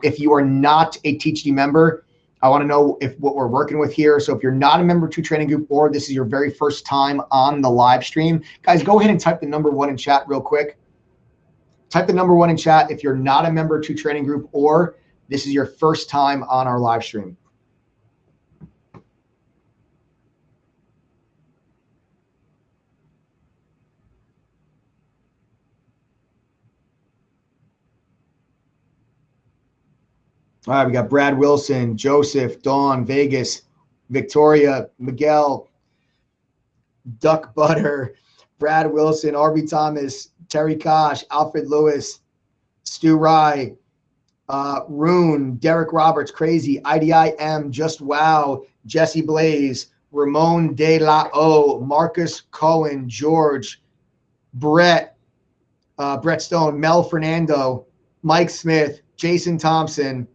Speaker 1: if you are not a TTG member, I want to know what we're working with here. So if you're not a member of True Trading Group or this is your very first time on the live stream, guys, go ahead and type the number 1 in chat real quick. Type the number 1 in chat if you're not a member of True Trading Group or this is your first time on our live stream. All right, we got Brad Wilson, Joseph, Dawn, Vegas, Victoria, Miguel, Duck Butter, Brad Wilson, RB Thomas, Terry Kosh, Alfred Lewis, Stu Rye, Rune, Derek Roberts, Crazy, IDIM, Just Wow, Jesse Blaze, Ramon De La O, Marcus Cohen, George, Brett Stone, Mel Fernando, Mike Smith, Jason Thompson,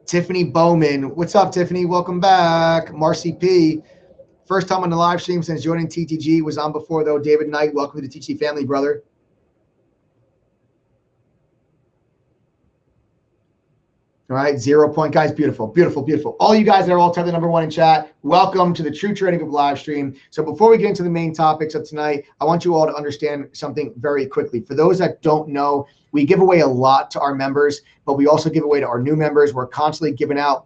Speaker 1: Tiffany Bowman. What's up, Tiffany? Welcome back. Marcy P. First time on the live stream since joining TTG. Was on before, though. David Knight, welcome to the TTG family, brother. All right, 0 point, guys. Beautiful, beautiful, beautiful. All you guys that are all type the number 1 in chat, welcome to the True Trading Group live stream. So before we get into the main topics of tonight, I want you all to understand something very quickly. For those that don't know, we give away a lot to our members, but we also give away to our new members. We're constantly giving out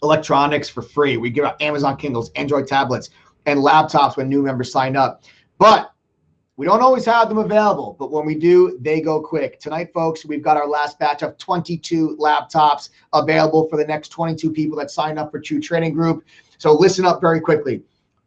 Speaker 1: electronics for free. We give out Amazon Kindles, Android tablets, and laptops when new members sign up. But we don't always have them available, but when we do, they go quick. Tonight, folks, we've got our last batch of 22 laptops available for the next 22 people that sign up for True Trading Group. So listen up very quickly.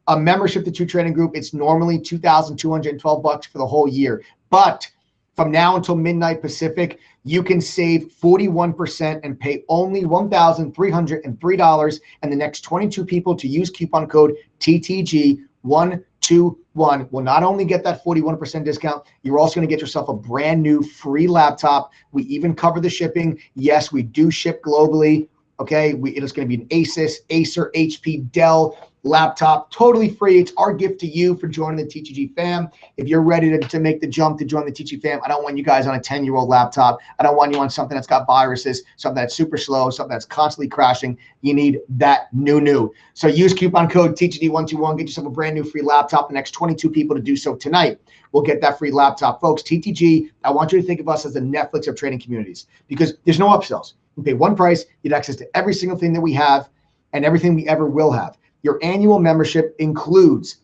Speaker 1: A membership to True Trading Group, it's normally $2,212 for the whole year. But from now until midnight Pacific, you can save 41% and pay only $1,303. And the next 22 people to use coupon code TTG121 will not only get that 41% discount, you're also going to get yourself a brand new free laptop. We even cover the shipping. Yes, we do ship globally. Okay, it is going to be an Asus, Acer, HP, Dell laptop, totally free. It's our gift to you for joining the TTG fam. If you're ready to make the jump to join the TTG fam, I don't want you guys on a 10-year-old laptop. I don't want you on something that's got viruses, something that's super slow, something that's constantly crashing. You need that new. So use coupon code TTG121, get yourself a brand new free laptop. The next 22 people to do so tonight will get that free laptop. Folks, TTG, I want you to think of us as the Netflix of trading communities because there's no upsells. You pay one price, you get access to every single thing that we have and everything we ever will have. Your annual membership includes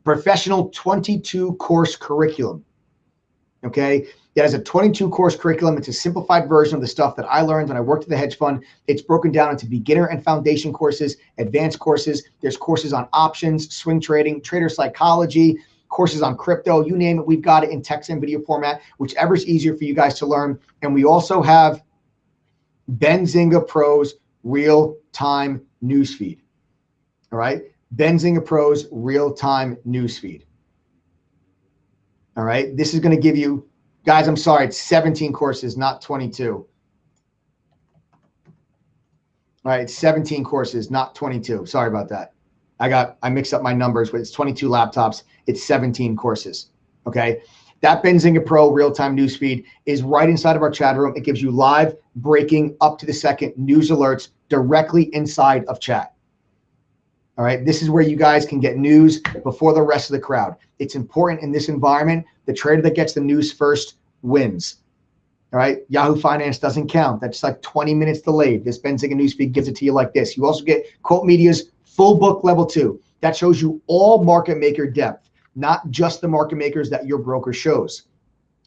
Speaker 1: professional 22-course curriculum, okay? It has a 22-course curriculum. It's a simplified version of the stuff that I learned when I worked at the hedge fund. It's broken down into beginner and foundation courses, advanced courses. There's courses on options, swing trading, trader psychology, courses on crypto, you name it, we've got it in text and video format, whichever is easier for you guys to learn. And we also have Benzinga Pro's real-time newsfeed. All right, Benzinga Pro's real-time newsfeed. All right, this is going to give you, guys, I'm sorry, it's 17 courses, not 22. All right, it's 17 courses, not 22. Sorry about that. I mixed up my numbers, but it's 22 laptops. It's 17 courses. Okay. That Benzinga Pro real-time newsfeed is right inside of our chat room. It gives you live, breaking, up to the second news alerts directly inside of chat. All right. This is where you guys can get news before the rest of the crowd. It's important in this environment. The trader that gets the news first wins. All right, Yahoo Finance doesn't count. That's like 20 minutes delayed. This Benzinga newsfeed gives it to you like this. You also get Quote Media's full book level 2. That shows you all market maker depth, not just the market makers that your broker shows.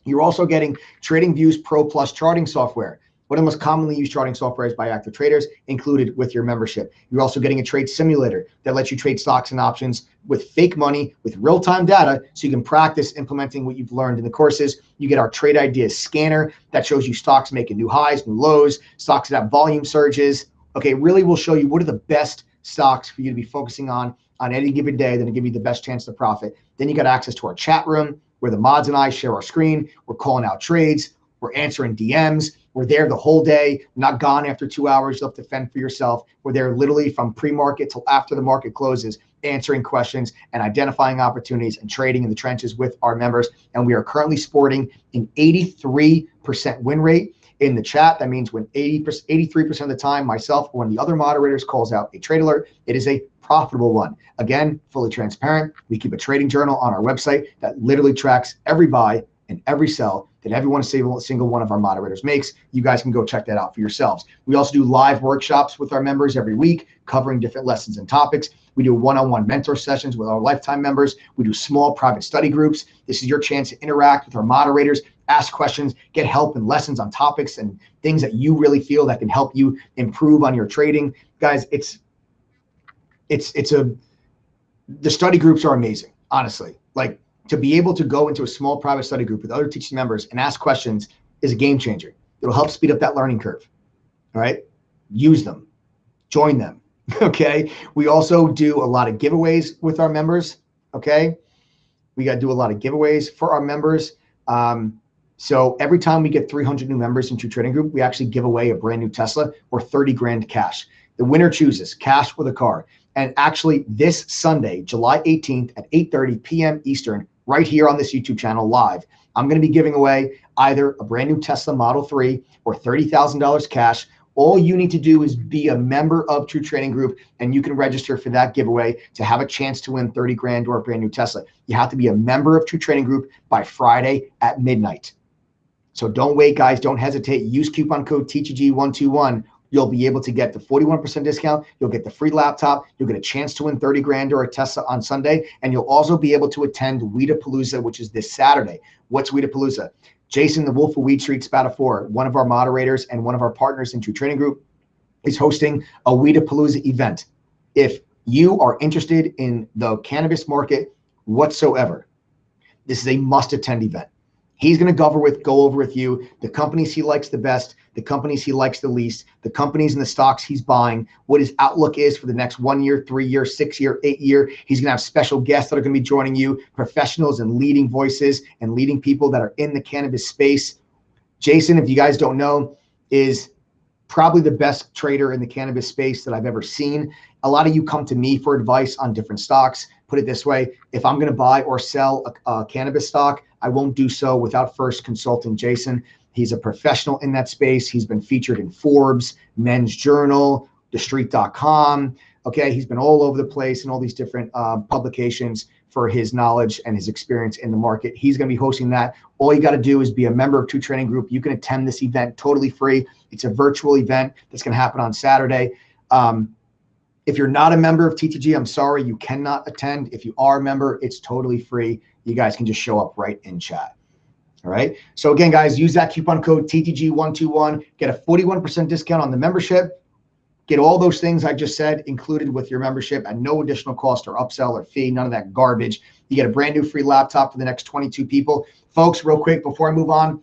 Speaker 1: You're also getting TradingView's Pro Plus charting software. One of the most commonly used charting softwares by active traders, included with your membership. You're also getting a trade simulator that lets you trade stocks and options with fake money, with real-time data, so you can practice implementing what you've learned in the courses. You get our Trade Ideas scanner that shows you stocks making new highs, new lows, stocks that have volume surges. Okay, really will show you what are the best stocks for you to be focusing on any given day that'll give you the best chance to profit. Then you got access to our chat room where the mods and I share our screen. We're calling out trades. We're answering DMs. We're there the whole day, not gone after 2 hours. You'll have to fend for yourself. We're there literally from pre-market till after the market closes, answering questions and identifying opportunities and trading in the trenches with our members. And we are currently sporting an 83% win rate in the chat. That means when 83% of the time, myself or one of the other moderators calls out a trade alert, it is a profitable one. Again, fully transparent. We keep a trading journal on our website that literally tracks every buy and every sell that every single one of our moderators makes. You guys can go check that out for yourselves. We also do live workshops with our members every week, covering different lessons and topics. We do one-on-one mentor sessions with our lifetime members. We do small private study groups. This is your chance to interact with our moderators, ask questions, get help and lessons on topics and things that you really feel that can help you improve on your trading. Guys, the study groups are amazing, honestly. Like, to be able to go into a small private study group with other teaching members and ask questions is a game changer. It'll help speed up that learning curve. All right. Use them, join them. Okay. We also do a lot of giveaways with our members. Okay. We got to do a lot of giveaways for our members. So every time we get 300 new members into Trading Group, we actually give away a brand new Tesla or 30 grand cash. The winner chooses cash or the car. And actually this Sunday, July 18th at 8:30 p.m. Eastern, right here on this YouTube channel live, I'm going to be giving away either a brand new Tesla Model 3 or $30,000 cash. All you need to do is be a member of True Trading Group, and you can register for that giveaway to have a chance to win 30 grand or a brand new Tesla. You have to be a member of True Trading Group by Friday at midnight. So don't wait, guys. Don't hesitate. Use coupon code TTG121. You'll be able to get the 41% discount. You'll get the free laptop. You'll get a chance to win 30 grand or a Tesla on Sunday. And you'll also be able to attend Weedapalooza, which is this Saturday. What's Weedapalooza? Jason, the Wolf of Weed Street, Spatafor, one of our moderators and one of our partners in True Trading Group, is hosting a Weedapalooza event. If you are interested in the cannabis market whatsoever, this is a must-attend event. He's going to go over with you the companies he likes the best, the companies he likes the least, the companies and the stocks he's buying, what his outlook is for the next 1 year, 3 year, 6 year, 8 year. He's going to have special guests that are going to be joining you, professionals and leading voices and leading people that are in the cannabis space. Jason, if you guys don't know, is probably the best trader in the cannabis space that I've ever seen. A lot of you come to me for advice on different stocks. Put it this way, if I'm going to buy or sell a cannabis stock, I won't do so without first consulting Jason. He's a professional in that space. He's been featured in Forbes, Men's Journal, TheStreet.com. Okay, he's been all over the place in all these different publications for his knowledge and his experience in the market. He's going to be hosting that. All you got to do is be a member of True Trading Group. You can attend this event totally free. It's a virtual event that's going to happen on Saturday. If you're not a member of TTG, I'm sorry, you cannot attend. If you are a member, it's totally free. You guys can just show up right in chat. All right. So again, guys, use that coupon code TTG121. Get a 41% discount on the membership. Get all those things I just said included with your membership at no additional cost or upsell or fee, none of that garbage. You get a brand new free laptop for the next 22 people. Folks, real quick, before I move on,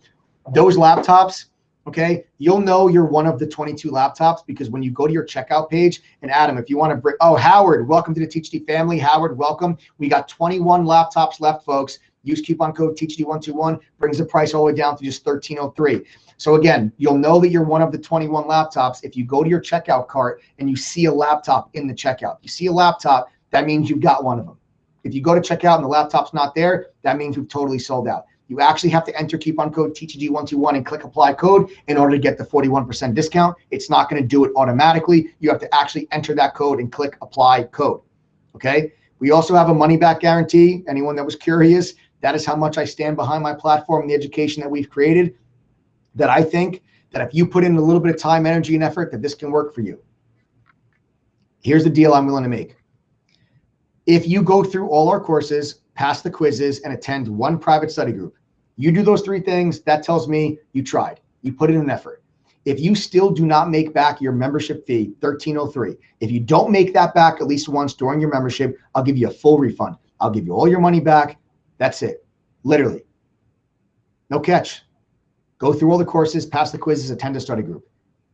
Speaker 1: those laptops, okay, you'll know you're one of the 22 laptops because when you go to your checkout page, and Adam, if you want to bring, oh, Howard, welcome to the TeachD family. Howard, welcome. We got 21 laptops left, folks. Use coupon code TeachD121, brings the price all the way down to just $13.03. So again, you'll know that you're one of the 21 laptops if you go to your checkout cart and you see a laptop in the checkout. You see a laptop, that means you've got one of them. If you go to checkout and the laptop's not there, that means we've totally sold out. You actually have to enter coupon code TeachD121 and click apply code in order to get the 41% discount. It's not going to do it automatically. You have to actually enter that code and click apply code. Okay. We also have a money back guarantee. Anyone that was curious, that is how much I stand behind my platform and the education that we've created, that I think that if you put in a little bit of time, energy, and effort, that this can work for you. Here's the deal I'm willing to make. If you go through all our courses, pass the quizzes, and attend one private study group, you do those 3 things, that tells me you tried. You put in an effort. If you still do not make back your membership fee, $13.03, if you don't make that back at least once during your membership, I'll give you a full refund. I'll give you all your money back. That's it. Literally. No catch. Go through all the courses, pass the quizzes, attend a study group.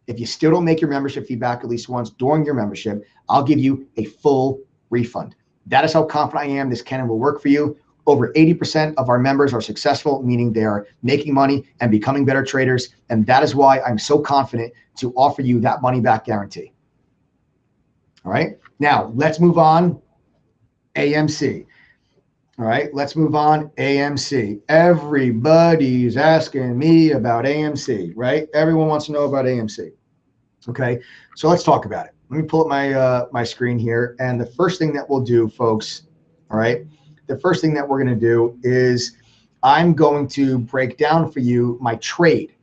Speaker 1: If you still don't make your membership fee back at least once during your membership, I'll give you a full refund. That is how confident I am this can and will work for you. Over 80% of our members are successful, meaning they are making money and becoming better traders. And that is why I'm so confident to offer you that money back guarantee. All right. Now let's move on. AMC. All right, let's move on. AMC. Everybody's asking me about AMC, right? Everyone wants to know about AMC. Okay, so let's talk about it. Let me pull up my screen here. And the first thing that we'll do, folks, all right, the first thing that we're going to do is I'm going to break down for you my trade.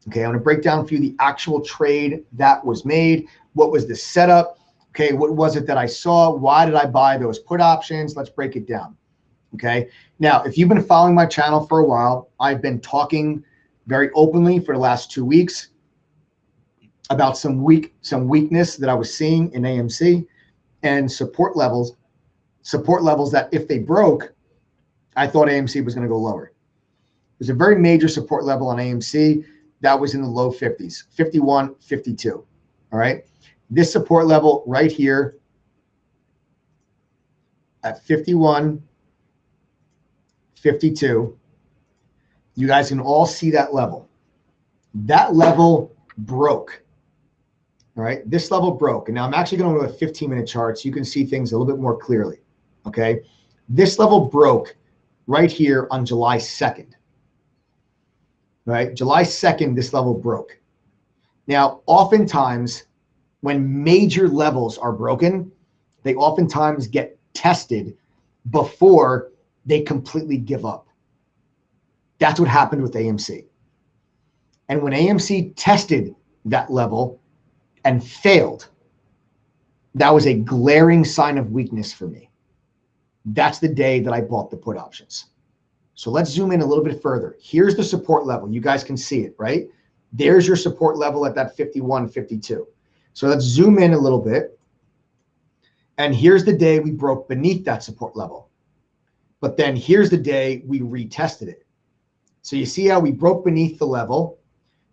Speaker 1: Okay, I'm going to break down for you the actual trade that was made. What was the setup? Okay, what was it that I saw? Why did I buy those put options? Let's break it down. Okay. Now, if you've been following my channel for a while, I've been talking very openly for the last 2 weeks about some weakness that I was seeing in AMC and support levels that if they broke, I thought AMC was going to go lower. There's a very major support level on AMC that was in the low 50s, 51, 52. All right. This support level right here at 51, 52, you guys can all see that level. That level broke. All right, this level broke. And now I'm actually going to go to a 15-minute chart so you can see things a little bit more clearly. Okay, this level broke right here on July 2nd. Right, July 2nd, this level broke. Now, oftentimes when major levels are broken, they oftentimes get tested before they completely give up. That's what happened with AMC. And when AMC tested that level and failed, that was a glaring sign of weakness for me. That's the day that I bought the put options. So let's zoom in a little bit further. Here's the support level. You guys can see it, right? There's your support level at that 51, 52. So let's zoom in a little bit. And here's the day we broke beneath that support level. But then here's the day we retested it. So you see how we broke beneath the level.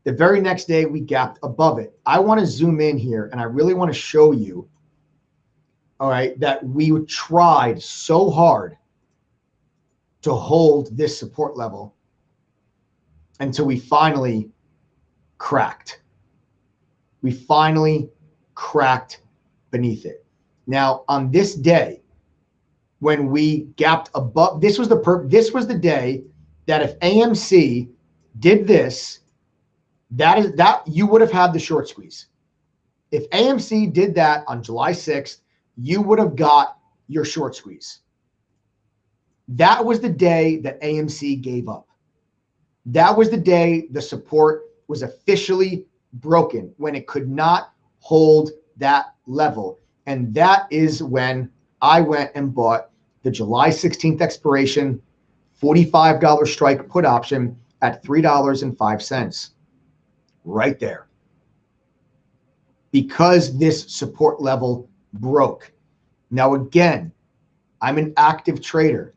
Speaker 1: The very next day we gapped above it. I want to zoom in here and I really want to show you, all right, that we tried so hard to hold this support level until we finally cracked. We finally cracked beneath it. Now on this day, when we gapped above, this was the day that if AMC did this, that you would have had the short squeeze. If AMC did that on July 6th, you would have got your short squeeze. That was the day that AMC gave up. That was the day the support was officially broken, when it could not hold that level. And that is when I went and bought the July 16th expiration $45 strike put option at $3.05. Right there. because this support level broke. Now, again, I'm an active trader.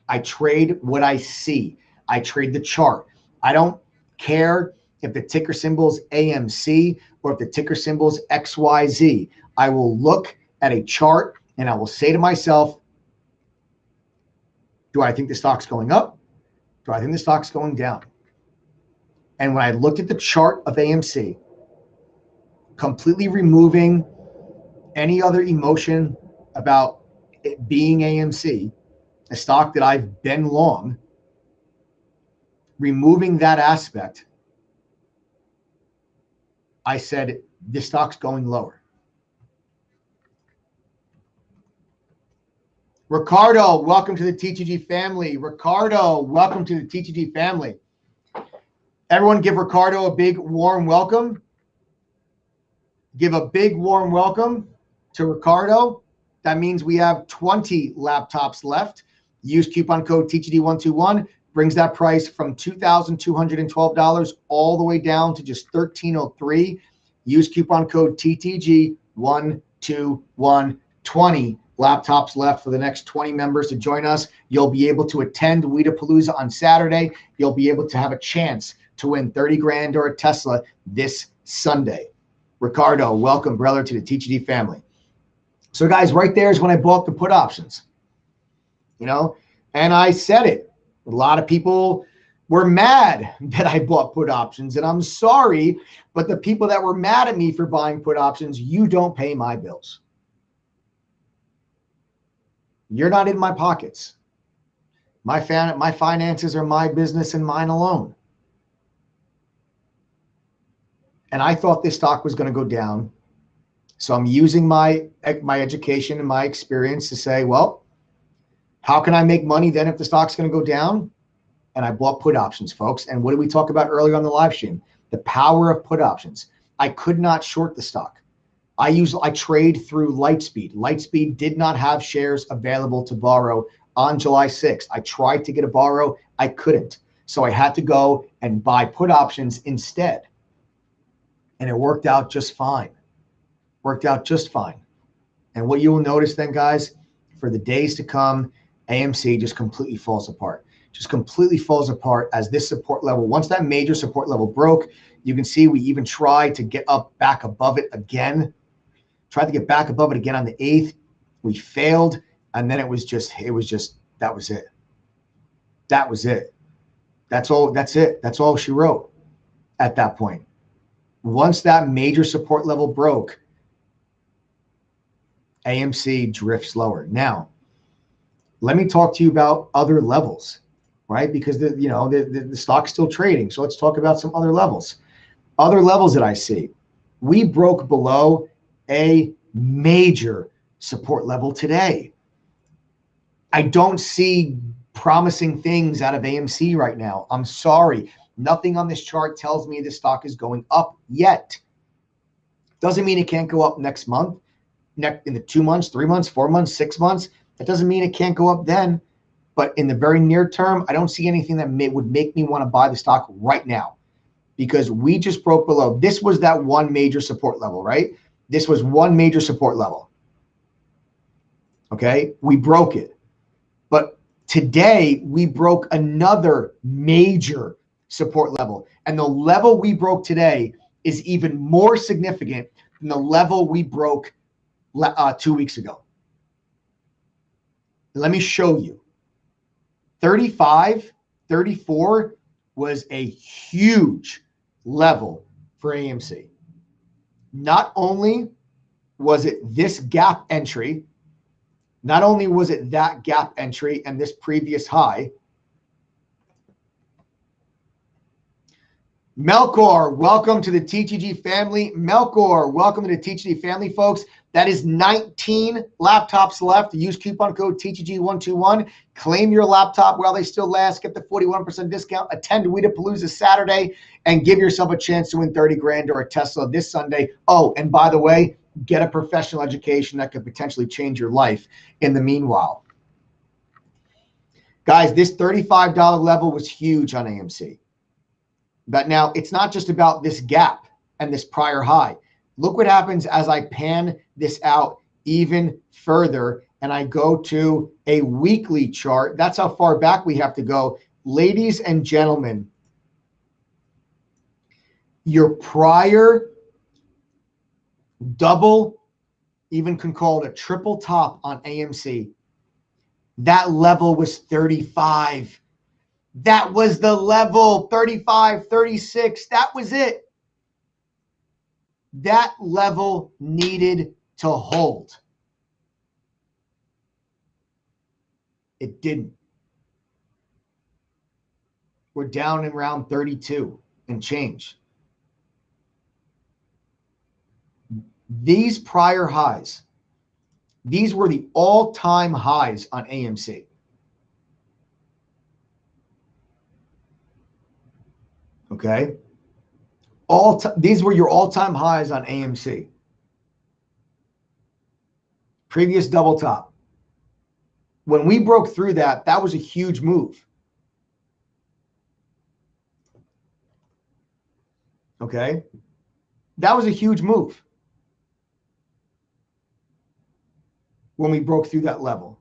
Speaker 1: I trade what I see. I trade the chart. I don't care if the ticker symbol is AMC or if the ticker symbol is XYZ. I will look at a chart and I will say to myself, do I think the stock's going up? Do I think the stock's going down? And when I looked at the chart of AMC, completely removing any other emotion about it being AMC, a stock that I've been long, removing that aspect, I said, this stock's going lower. Ricardo, welcome to the TTG family. Ricardo, welcome to the TTG family. Everyone give Ricardo a big warm welcome. Give a big warm welcome to Ricardo. That means we have 20 laptops left. Use coupon code TTD121. Brings that price from $2,212 all the way down to just $1,303. Use coupon code TTG121. 20 laptops left for the next 20 members to join us. You'll be able to attend Weedapalooza on Saturday. You'll be able to have a chance to win 30 grand or a Tesla this Sunday. Ricardo, welcome, brother, to the TTD family. So, guys, right there is when I bought the put options. You know, and I said it. A lot of people were mad that I bought put options, and I'm sorry, but the people that were mad at me for buying put options, you don't pay my bills. You're not in my pockets. My finances are my business and mine alone. And I thought this stock was going to go down. So I'm using my education and my experience to say, well, how can I make money then if the stock's going to go down? And I bought put options, folks. And what did we talk about earlier on the live stream? The power of put options. I could not short the stock. I trade through Lightspeed. Lightspeed did not have shares available to borrow on July 6th. I tried to get a borrow. I couldn't. So I had to go and buy put options instead. And it worked out just fine. Worked out just fine. And what you will notice then, guys, for the days to come, AMC just completely falls apart. Just completely falls apart as this support level, once that major support level broke, you can see we even tried to get up back above it again. Tried to get back above it again on the 8th. We failed. And then that was it. That was it. That's it. That's all she wrote at that point. Once that major support level broke, AMC drifts lower. Now, let me talk to you about other levels, right? Because the stock's still trading. So let's talk about some other levels. Other levels that I see. We broke below a major support level today. I don't see promising things out of AMC right now. I'm sorry. Nothing on this chart tells me the stock is going up yet. Doesn't mean it can't go up next month, in the 2 months, 3 months, 4 months, 6 months. That doesn't mean it can't go up then. But in the very near term, I don't see anything that would make me want to buy the stock right now, because we just broke below. This was that one major support level, right? This was one major support level. Okay, we broke it. But today we broke another major support level. And the level we broke today is even more significant than the level we broke 2 weeks ago. Let me show you. 35, 34 was a huge level for AMC. Not only was it this gap entry, not only was it that gap entry and this previous high. Melkor, welcome to the TTG family. Melkor, welcome to the TTG family, folks. That is 19 laptops left. Use coupon code TTG121. Claim your laptop while they still last. Get the 41% discount. Attend Weedapalooza Saturday and give yourself a chance to win 30 grand or a Tesla this Sunday. Oh, and by the way, get a professional education that could potentially change your life in the meanwhile. Guys, this $35 level was huge on AMC. But now it's not just about this gap and this prior high. Look what happens as I pan this out even further and I go to a weekly chart. That's how far back we have to go. Ladies and gentlemen, your prior double, even can call it a triple top on AMC, that level was 35. That was the level, 35, 36. That was it. That level needed to hold. It didn't. We're down in around 32 and change. These prior highs, these were the all-time highs on AMC. Okay? These were your all-time highs on AMC. Previous double top. When we broke through that, that was a huge move. Okay? That was a huge move when we broke through that level.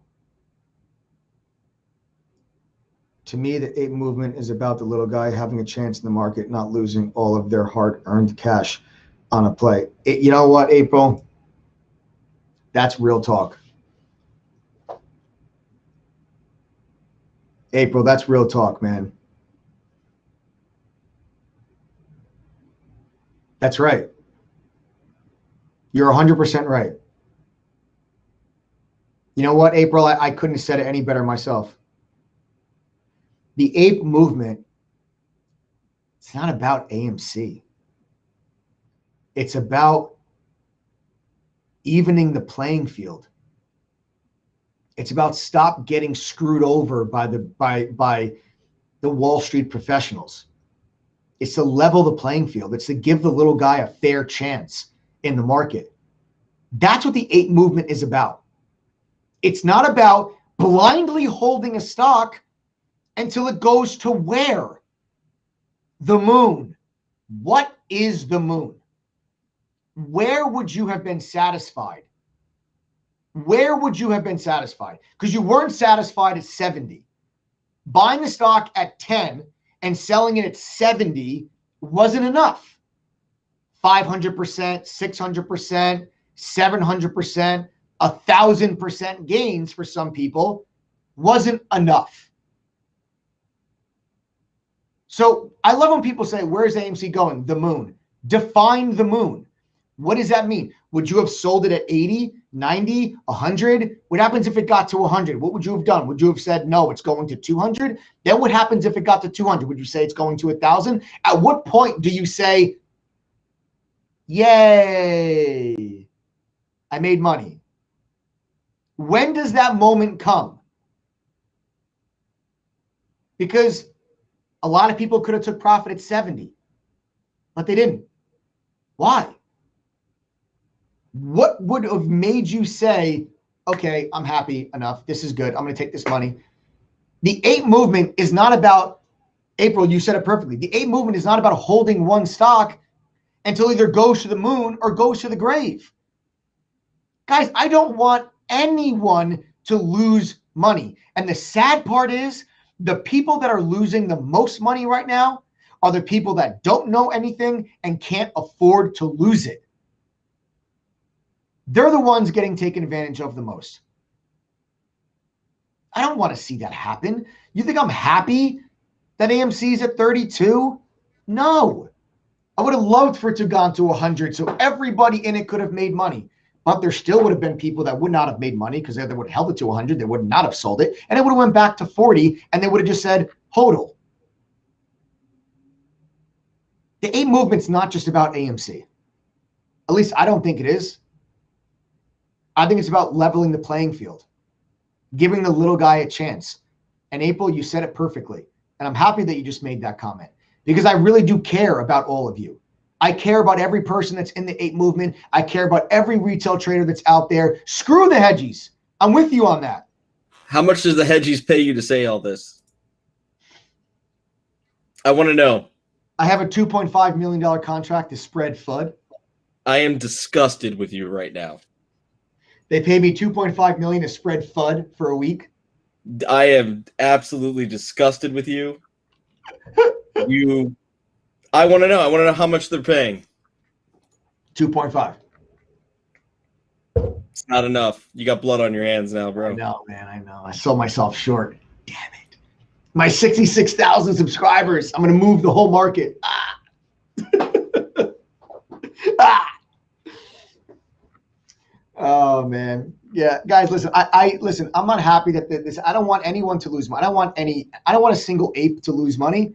Speaker 1: To me, the ape movement is about the little guy having a chance in the market, not losing all of their hard-earned cash on a play. You know what, April? That's real talk. April, that's real talk, man. That's right. You're 100% right. You know what, April? I couldn't have said it any better myself. The ape movement, it's not about AMC. It's about evening the playing field. It's about stop getting screwed over by the Wall Street professionals. It's to level the playing field. It's to give the little guy a fair chance in the market. That's what the ape movement is about. It's not about blindly holding a stock until it goes to where? The moon. What is the moon? Where would you have been satisfied? Where would you have been satisfied? Because you weren't satisfied at 70. Buying the stock at 10 and selling it at 70 wasn't enough. 500%, 600%, 700%, 1,000% gains for some people wasn't enough. So I love when people say, where's AMC going? The moon. Define the moon. What does that mean? Would you have sold it at 80, 90, 100? What happens if it got to 100? What would you have done? Would you have said, no, it's going to 200? Then what happens if it got to 200? Would you say it's going to 1,000? At what point do you say, yay, I made money? When does that moment come? Because a lot of people could have took profit at 70, but they didn't. Why? What would have made you say, okay, I'm happy enough. This is good. I'm going to take this money. The ape movement is not about, April, you said it perfectly. The ape movement is not about holding one stock until either goes to the moon or goes to the grave. Guys, I don't want anyone to lose money. And the sad part is the people that are losing the most money right now are the people that don't know anything and can't afford to lose it. They're the ones getting taken advantage of the most. I don't want to see that happen. You think I'm happy that AMC is at 32? No. I would have loved for it to have gone to 100 so everybody in it could have made money. But there still would have been people that would not have made money because they would have held it to 100. They would not have sold it. And it would have went back to 40 and they would have just said, hodl. The ape movement's not just about AMC. At least I don't think it is. I think it's about leveling the playing field, giving the little guy a chance. And April, you said it perfectly. And I'm happy that you just made that comment because I really do care about all of you. I care about every person that's in the ape movement. I care about every retail trader that's out there. Screw the hedgies. I'm with you on that.
Speaker 2: How much does the hedgies pay you to say all this? I want to know.
Speaker 1: I have a $2.5 million contract to spread FUD.
Speaker 2: I am disgusted with you right now.
Speaker 1: They pay me $2.5 million to spread FUD for a week.
Speaker 2: I am absolutely disgusted with you. I want to know. I want to know how much they're paying.
Speaker 1: 2.5.
Speaker 2: It's not enough. You got blood on your hands now, bro.
Speaker 1: I know, man. I know. I sold myself short. Damn it. My 66,000 subscribers. I'm going to move the whole market. Oh, man. Yeah, guys, listen. Listen. I'm not happy that this. I don't want anyone to lose money. I don't want a single ape to lose money.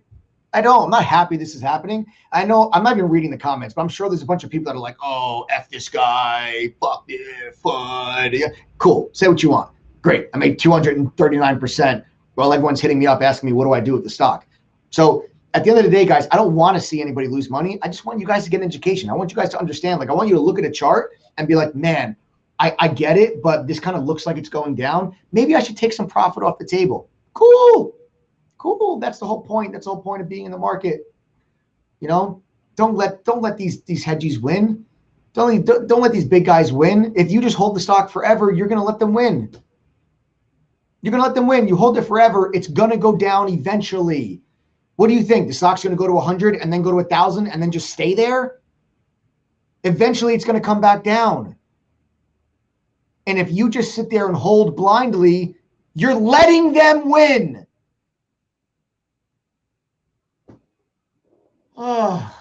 Speaker 1: I'm not happy this is happening. I know I'm not even reading the comments, but I'm sure there's a bunch of people that are like, oh, F this guy, fuck it, FUD. Yeah. Cool. Say what you want. Great. I made 239% while everyone's hitting me up asking me, what do I do with the stock? So at the end of the day, guys, I don't want to see anybody lose money. I just want you guys to get an education. I want you guys to understand. Like, I want you to look at a chart and be like, man, I get it, but this kind of looks like it's going down. Maybe I should take some profit off the table. Cool. Cool. That's the whole point. That's the whole point of being in the market. You know, don't let these hedgies win. Don't let these big guys win. If you just hold the stock forever, you're going to let them win. You're going to let them win. You hold it forever, it's going to go down eventually. What do you think? The stock's going to go to 100 and then go to 1,000 and then just stay there? Eventually, it's going to come back down. And if you just sit there and hold blindly, you're letting them win. Oh.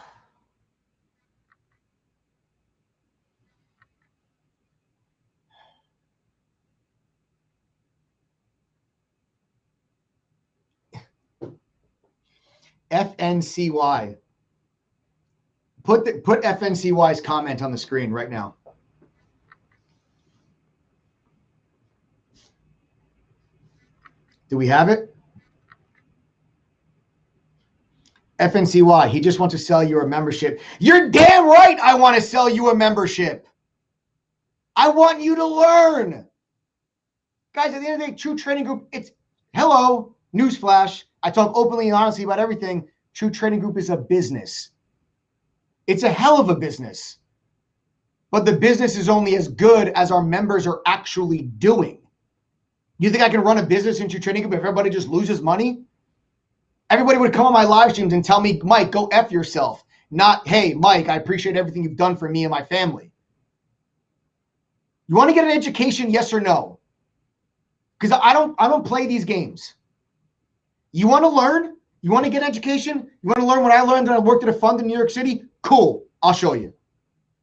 Speaker 1: FNCY. Put FNCY's comment on the screen right now. Do we have it? FNCY, he just wants to sell you a membership. You're damn right I want to sell you a membership. I want you to learn. Guys, at the end of the day, True Trading Group, it's, hello, newsflash. I talk openly and honestly about everything. True Trading Group is a business. It's a hell of a business. But the business is only as good as our members are actually doing. You think I can run a business in True Trading Group if everybody just loses money? Everybody would come on my live streams and tell me, Mike, go F yourself. Not, hey, Mike, I appreciate everything you've done for me and my family. You want to get an education, yes or no? Because I don't play these games. You want to learn? You want to get education? You want to learn what I learned when I worked at a fund in New York City? Cool. I'll show you.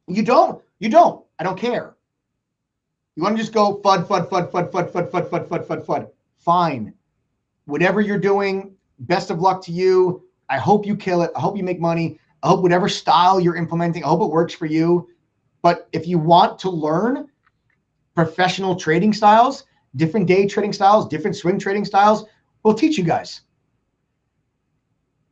Speaker 1: You don't? You don't. I don't care. You want to just go FUD, FUD, FUD, FUD, FUD, FUD, FUD, FUD, FUD, FUD, FUD. Fine. Whatever you're doing, best of luck to you. I hope you kill it. I hope you make money. I hope whatever style you're implementing, I hope it works for you. But if you want to learn professional trading styles, different day trading styles, different swing trading styles, we'll teach you guys.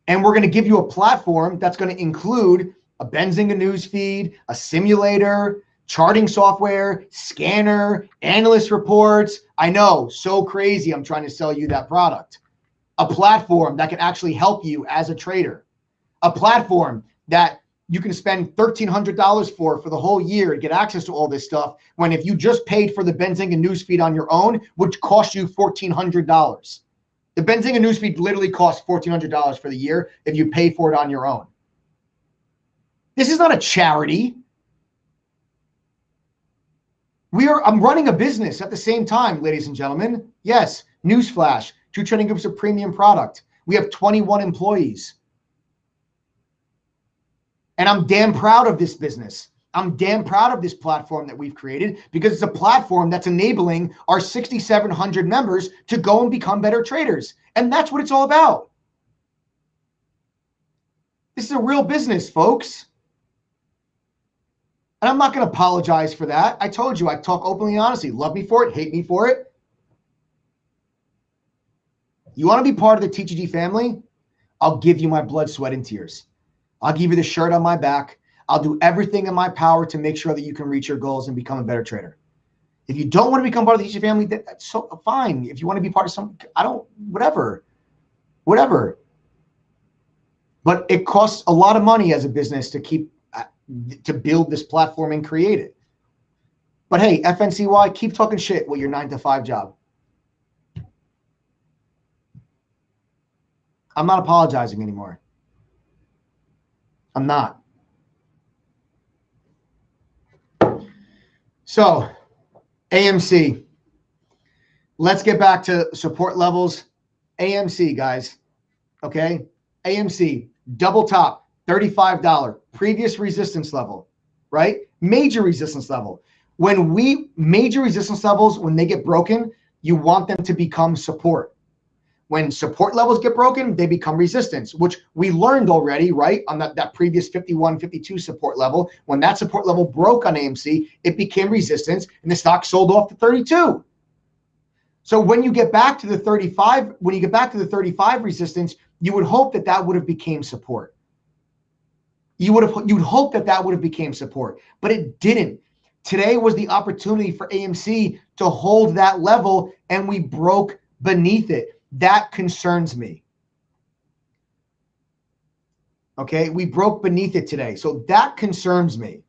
Speaker 1: And we're going to give you a platform that's going to include a Benzinga newsfeed, a simulator, charting software, scanner, analyst reports. I know, so crazy. I'm trying to sell you that product. A platform that can actually help you as a trader. A platform that you can spend $1,300 for the whole year to get access to all this stuff, when if you just paid for the Benzinga newsfeed on your own, would cost you $1,400. The Benzinga newsfeed literally costs $1,400 for the year if you pay for it on your own. This is not a charity. I'm running a business at the same time, ladies and gentlemen. Yes, newsflash, True Trading Group's a premium product. We have 21 employees. And I'm damn proud of this business. I'm damn proud of this platform that we've created, because it's a platform that's enabling our 6,700 members to go and become better traders. And that's what it's all about. This is a real business, folks. And I'm not going to apologize for that. I told you, I talk openly and honestly. Love me for it, hate me for it. You want to be part of the TGG family? I'll give you my blood, sweat, and tears. I'll give you the shirt on my back. I'll do everything in my power to make sure that you can reach your goals and become a better trader. If you don't want to become part of the TGG family, that's so fine. If you want to be part of some, whatever. But it costs a lot of money as a business to keep to build this platform and create it. But hey, FNCY, keep talking shit with your 9-to-5 job. I'm not apologizing anymore. I'm not. So, AMC. Let's get back to support levels. AMC, guys. Okay? AMC, double top, $35. Previous resistance level, right? Major resistance level. Major resistance levels, when they get broken, you want them to become support. When support levels get broken, they become resistance, which we learned already, right? On that previous 51, 52 support level. When that support level broke on AMC, it became resistance and the stock sold off to 32. So when you get back to the 35, resistance, you would hope that would have became support. You'd hope that would have became support, but it didn't. Today was the opportunity for AMC to hold that level, and we broke beneath it. That concerns me. Okay, we broke beneath it today, so that concerns me.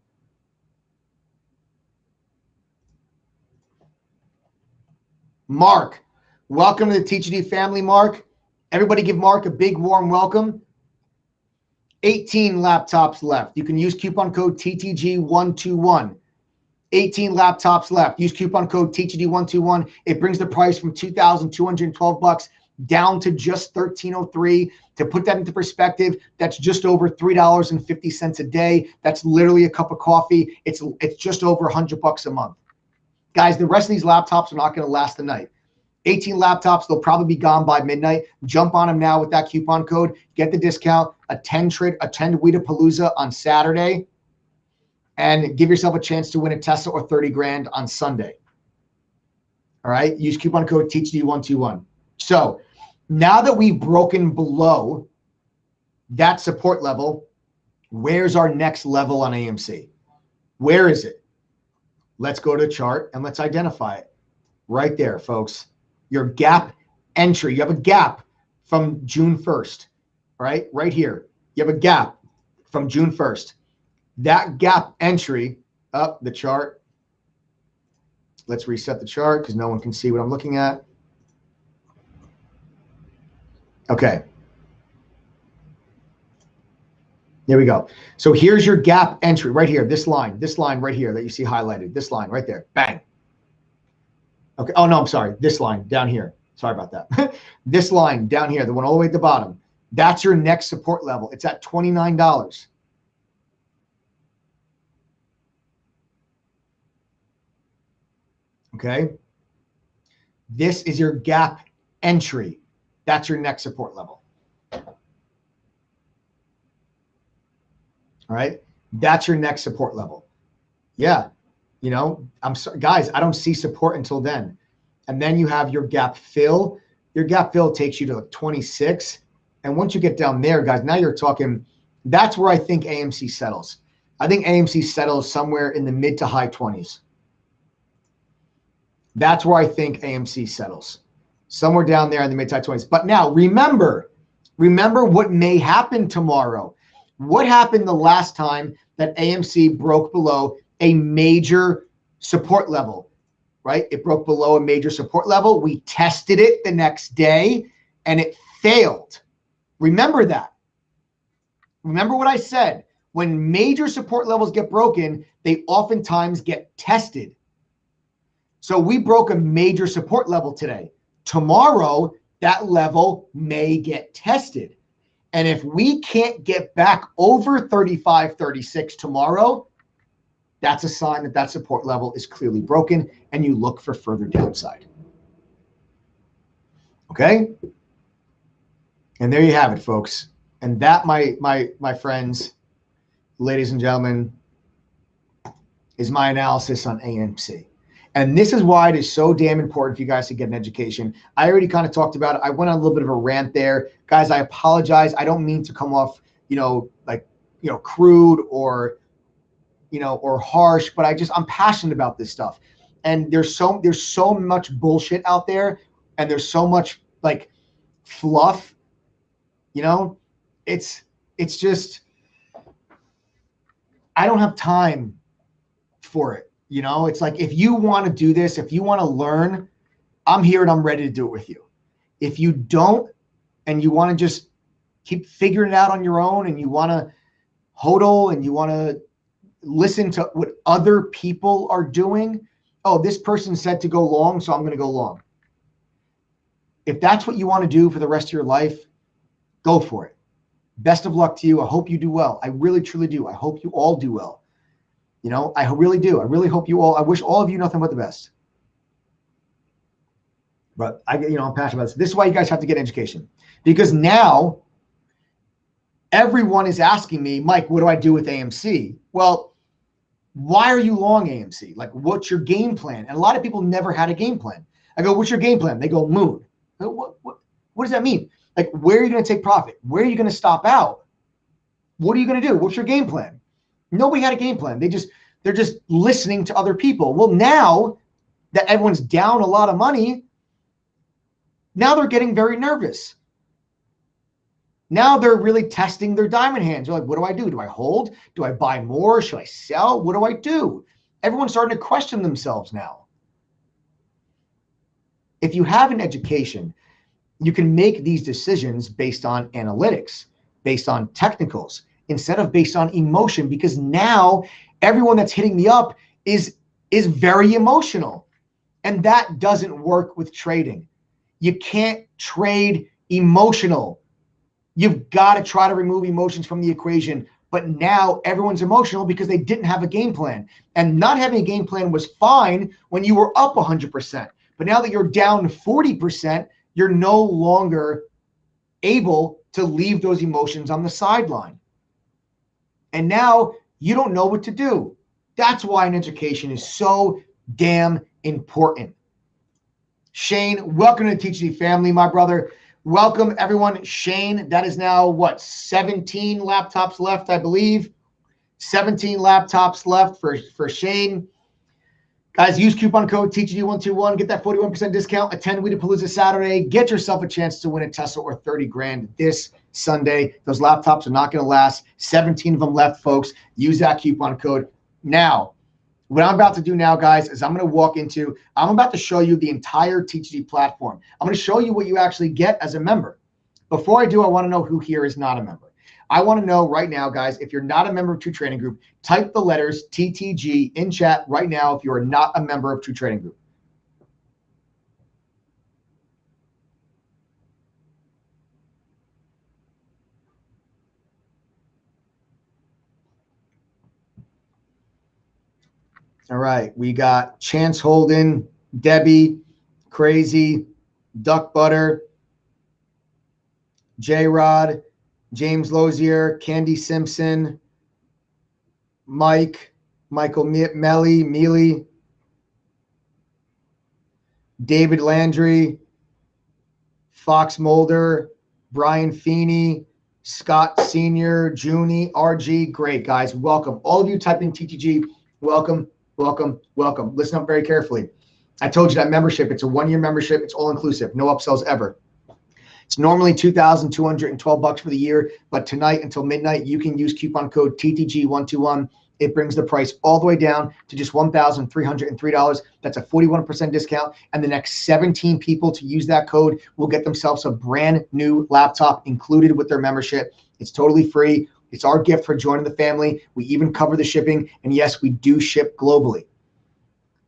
Speaker 1: Mark, welcome to the TGD family, Mark. Everybody give Mark a big warm welcome. 18 laptops left. You can use coupon code TTG121. 18 laptops left. Use coupon code TTG121. It brings the price from $2,212 down to just $1,303. To put that into perspective, that's just over $3.50 a day. That's literally a cup of coffee. It's just over $100 a month. Guys, the rest of these laptops are not going to last the night. 18 laptops, they'll probably be gone by midnight. Jump on them now with that coupon code. Get the discount. Attend Weedapalooza on Saturday. And give yourself a chance to win a Tesla or 30 grand on Sunday. All right? Use coupon code THD121. So now that we've broken below that support level, where's our next level on AMC? Where is it? Let's go to the chart and let's identify it. Right there, folks. Your gap entry. You have a gap from June 1st. All right? Right here. You have a gap from June 1st. That gap entry up the chart. Let's reset the chart because no one can see what I'm looking at. Okay. There we go. So here's your gap entry right here. This line right here that you see highlighted. This line right there. Bang. Okay. Oh, no, I'm sorry. This line down here. Sorry about that. This line down here, the one all the way at the bottom. That's your next support level. It's at $29. Okay. This is your gap entry. That's your next support level. All right. That's your next support level. Yeah. You know, I'm sorry, guys, I don't see support until then. And then you have your gap fill. Your gap fill takes you to like 26. And once you get down there, guys, now you're talking, that's where I think AMC settles. I think AMC settles somewhere in the mid to high 20s. That's where I think AMC settles. Somewhere down there in the mid to high 20s. But now remember what may happen tomorrow. What happened the last time that AMC broke below a major support level, right? It broke below a major support level. We tested it the next day and it failed. Remember that. Remember what I said. When major support levels get broken, they oftentimes get tested. So we broke a major support level today. Tomorrow, that level may get tested. And if we can't get back over 35, 36 tomorrow, that's a sign that that support level is clearly broken and you look for further downside. Okay? And there you have it, folks. And that, my friends, ladies and gentlemen, is my analysis on AMC. And this is why it is so damn important for you guys to get an education. I already kind of talked about it. I went on a little bit of a rant there. Guys, I apologize. I don't mean to come off, crude or, or harsh, but I'm passionate about this stuff. And there's so much bullshit out there and there's so much like fluff, it's just, I don't have time for it. You know, it's like, if you want to do this, if you want to learn, I'm here and I'm ready to do it with you. If you don't, and you want to just keep figuring it out on your own, and you want to hodl and you want to listen to what other people are doing, oh, this person said to go long, so I'm going to go long. If that's what you want to do for the rest of your life, go for it. Best of luck to you. I hope you do well. I really, truly do. I hope you all do well. You know, I really do. I really hope you all, I wish all of you nothing but the best. But I'm passionate about this. This is why you guys have to get education, because now everyone is asking me, Mike, what do I do with AMC? Well, why are you long AMC? Like, what's your game plan? And a lot of people never had a game plan. I go, what's your game plan? They go, moon. I go, what does that mean? Like, where are you going to take profit? Where are you going to stop out? What are you going to do? What's your game plan? Nobody had a game plan. They're just listening to other people. Well, now that everyone's down a lot of money, now they're getting very nervous. Now they're really testing their diamond hands. They're like, what do I do? Do I hold? Do I buy more? Should I sell? What do I do? Everyone's starting to question themselves now. If you have an education, you can make these decisions based on analytics, based on technicals, instead of based on emotion, because now everyone that's hitting me up is very emotional. And that doesn't work with trading. You can't trade emotional. You've got to try to remove emotions from the equation. But now everyone's emotional because they didn't have a game plan. And not having a game plan was fine when you were up 100%. But now that you're down 40%, you're no longer able to leave those emotions on the sideline. And now you don't know what to do. That's why an education is so damn important. Shane, welcome to the TGD family, my brother. Welcome, everyone. Shane, that is now, what, 17 laptops left, I believe. 17 laptops left for Shane. Guys, use coupon code TGD121. Get that 41% discount. Attend Weedapalooza Saturday. Get yourself a chance to win a Tesla or 30 grand this Sunday. Those laptops are not going to last. 17 of them left, folks. Use that coupon code. Now, what I'm about to do now, guys, is I'm about to show you the entire TGD platform. I'm going to show you what you actually get as a member. Before I do, I want to know who here is not a member. I want to know right now, guys, if you're not a member of True Trading Group, type the letters TTG in chat right now if you are not a member of True Trading Group. All right, we got Chance Holden, Debbie, Crazy, Duck Butter, J-Rod, James Lozier, Candy Simpson, Mike, Michael Mealy, David Landry, Fox Mulder, Brian Feeney, Scott Sr., Junie, RG. Great, guys. Welcome. All of you typing TTG, welcome, welcome, welcome. Listen up very carefully. I told you that membership, it's a one-year membership. It's all-inclusive. No upsells ever. It's normally $2,212 for the year, but tonight until midnight, you can use coupon code TTG121. It brings the price all the way down to just $1,303. That's a 41% discount. And the next 17 people to use that code will get themselves a brand new laptop included with their membership. It's totally free. It's our gift for joining the family. We even cover the shipping. And yes, we do ship globally.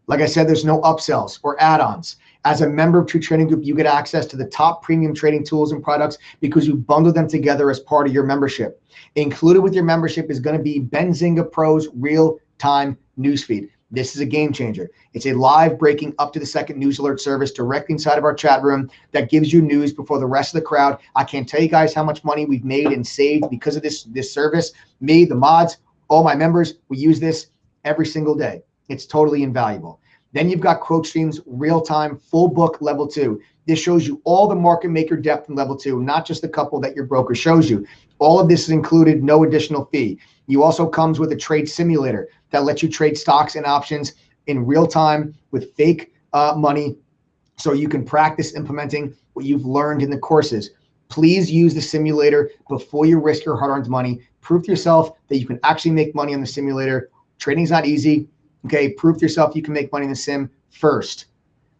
Speaker 1: Like I said, there's no upsells or add-ons. As a member of True Trading Group, you get access to the top premium trading tools and products because you bundle them together as part of your membership. Included with your membership is going to be Benzinga Pro's real-time newsfeed. This is a game changer. It's a live breaking up to the second news alert service directly inside of our chat room that gives you news before the rest of the crowd. I can't tell you guys how much money we've made and saved because of this service. Me, the mods, all my members, we use this every single day. It's totally invaluable. Then you've got Quote Streams, real-time, full book level 2. This shows you all the market maker depth in level 2, not just the couple that your broker shows you. All of this is included, no additional fee. You also comes with a trade simulator that lets you trade stocks and options in real time with fake money so you can practice implementing what you've learned in the courses. Please use the simulator before you risk your hard-earned money. Prove to yourself that you can actually make money on the simulator. Trading's not easy. Okay, prove to yourself you can make money in the sim first.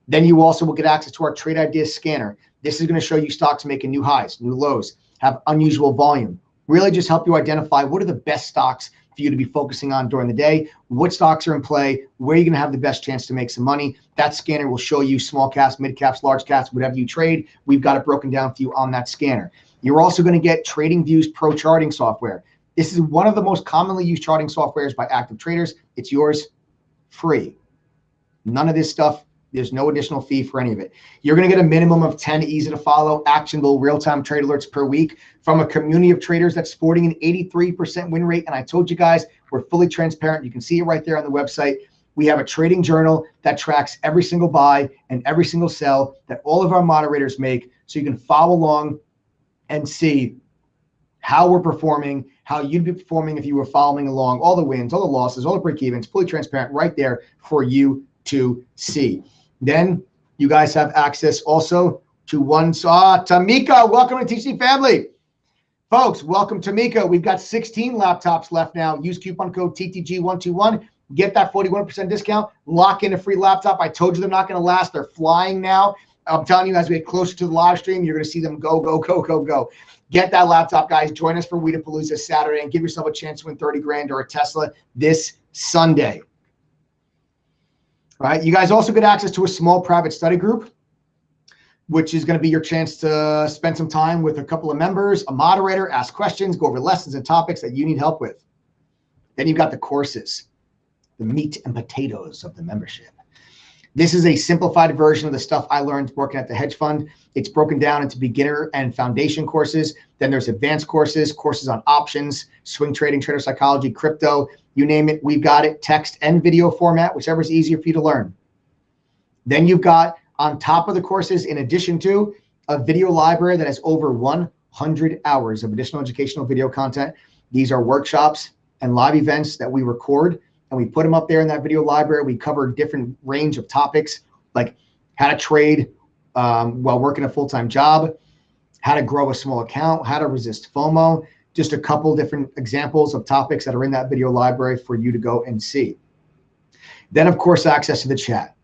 Speaker 1: Then you also will get access to our trade ideas scanner. This is going to show you stocks making new highs, new lows, have unusual volume. Really just help you identify what are the best stocks for you to be focusing on during the day, what stocks are in play, where you're going to have the best chance to make some money. That scanner will show you small caps, mid caps, large caps, whatever you trade. We've got it broken down for you on that scanner. You're also going to get TradingView's Pro Charting software. This is one of the most commonly used charting softwares by active traders. It's yours free. None of this stuff. There's no additional fee for any of it. You're going to get a minimum of 10 easy to follow, actionable real-time trade alerts per week from a community of traders that's sporting an 83% win rate. And I told you guys, we're fully transparent. You can see it right there on the website. We have a trading journal that tracks every single buy and every single sell that all of our moderators make. So you can follow along and see how we're performing, how you'd be performing if you were following along, all the wins, all the losses, all the break-evens, fully transparent right there for you to see. Then you guys have access also to Tamika, welcome to TC family. Folks, welcome Tamika. We've got 16 laptops left now. Use coupon code TTG121. Get that 41% discount. Lock in a free laptop. I told you they're not going to last. They're flying now. I'm telling you, as we get closer to the live stream, you're going to see them go, go, go, go, go. Get that laptop, guys. Join us for Weedapalooza Saturday and give yourself a chance to win 30 grand or a Tesla this Sunday. All right, you guys also get access to a small private study group, which is going to be your chance to spend some time with a couple of members, a moderator, ask questions, go over lessons and topics that you need help with. Then you've got the courses, the meat and potatoes of the membership. This is a simplified version of the stuff I learned working at the hedge fund. It's broken down into beginner and foundation courses. Then there's advanced courses, courses on options, swing trading, trader psychology, crypto, you name it. We've got it, text and video format, whichever is easier for you to learn. Then you've got on top of the courses, in addition to a video library that has over 100 hours of additional educational video content. These are workshops and live events that we record and we put them up there in that video library. We cover different range of topics like how to trade while working a full-time job, how to grow a small account, how to resist FOMO, just a couple different examples of topics that are in that video library for you to go and see. Then, of course, access to the chat.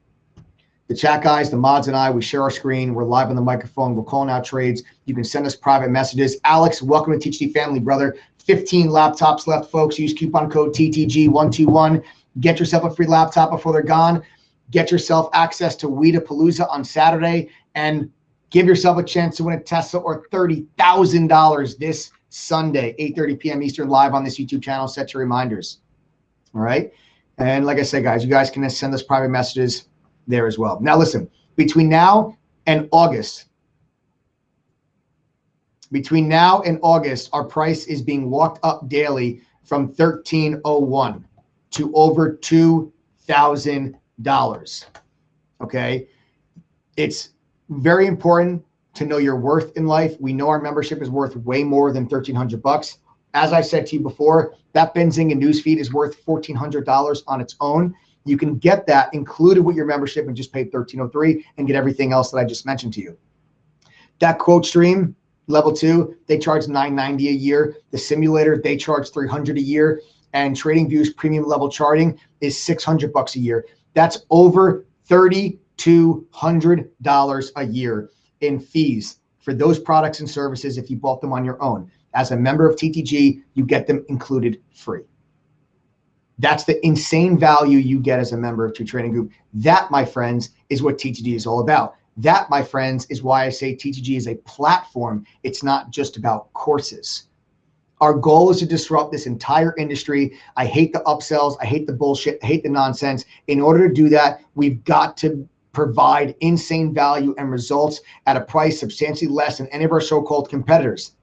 Speaker 1: The chat guys, the mods and I, we share our screen. We're live on the microphone. We're calling out trades. You can send us private messages. Alex, welcome to THD family, brother. 15 laptops left, folks. Use coupon code TTG121. Get yourself a free laptop before they're gone. Get yourself access to Weedapalooza on Saturday and give yourself a chance to win a Tesla or $30,000 this Sunday, 8:30 p.m. Eastern, live on this YouTube channel. Set your reminders. All right. And like I said, guys, you guys can send us private messages there as well. Now, listen, between now and August, our price is being walked up daily from $1,301 to over $2,000. Okay. It's very important to know your worth in life. We know our membership is worth way more than $1,300. As I said to you before, that Benzinga newsfeed is worth $1,400 on its own. You can get that included with your membership and just pay $1,303 and get everything else that I just mentioned to you. That quote stream, level 2, they charge $990 a year. The simulator, they charge $300 a year. And TradingView's premium level charting is $600 a year. That's over $3,200 a year in fees for those products and services if you bought them on your own. As a member of TTG, you get them included free. That's the insane value you get as a member of True Trading Group. That, my friends, is what TTG is all about. That, my friends, is why I say TTG is a platform. It's not just about courses. Our goal is to disrupt this entire industry. I hate the upsells. I hate the bullshit. I hate the nonsense. In order to do that, we've got to provide insane value and results at a price substantially less than any of our so-called competitors.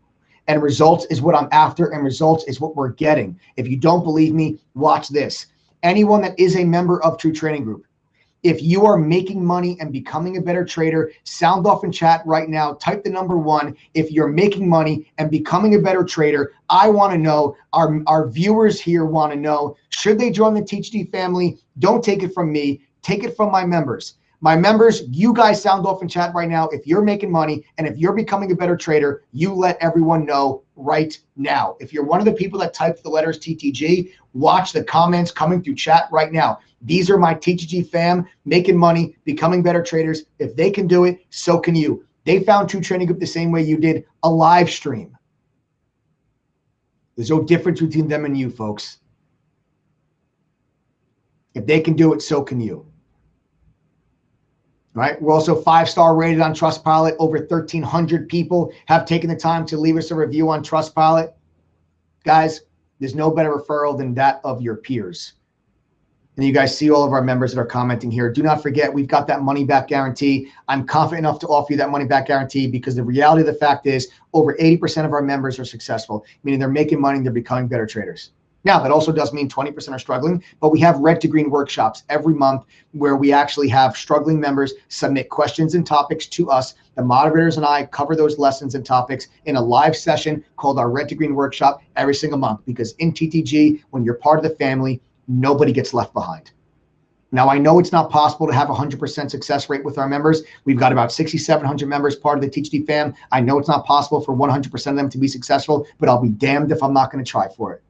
Speaker 1: And results is what I'm after, and results is what we're getting. If you don't believe me, watch this. Anyone that is a member of True Trading Group, if you are making money and becoming a better trader, sound off in chat right now. Type the number 1. If you're making money and becoming a better trader, I want to know, our viewers here want to know, should they join the THD family? Don't take it from me. Take it from my members. My members, you guys sound off in chat right now. If you're making money and if you're becoming a better trader, you let everyone know right now. If you're one of the people that typed the letters TTG, watch the comments coming through chat right now. These are my TTG fam making money, becoming better traders. If they can do it, so can you. They found True Trading Group the same way you did, a live stream. There's no difference between them and you, folks. If they can do it, so can you. Right? We're also 5-star rated on Trustpilot. Over 1,300 people have taken the time to leave us a review on Trustpilot. Guys, there's no better referral than that of your peers. And you guys see all of our members that are commenting here. Do not forget, we've got that money back guarantee. I'm confident enough to offer you that money back guarantee because the reality of the fact is over 80% of our members are successful, meaning they're making money and they're becoming better traders. Now, that also does mean 20% are struggling, but we have red to green workshops every month where we actually have struggling members submit questions and topics to us. The moderators and I cover those lessons and topics in a live session called our red to green workshop every single month, because in TTG, when you're part of the family, nobody gets left behind. Now, I know it's not possible to have 100% success rate with our members. We've got about 6,700 members part of the TTG fam. I know it's not possible for 100% of them to be successful, but I'll be damned if I'm not going to try for it.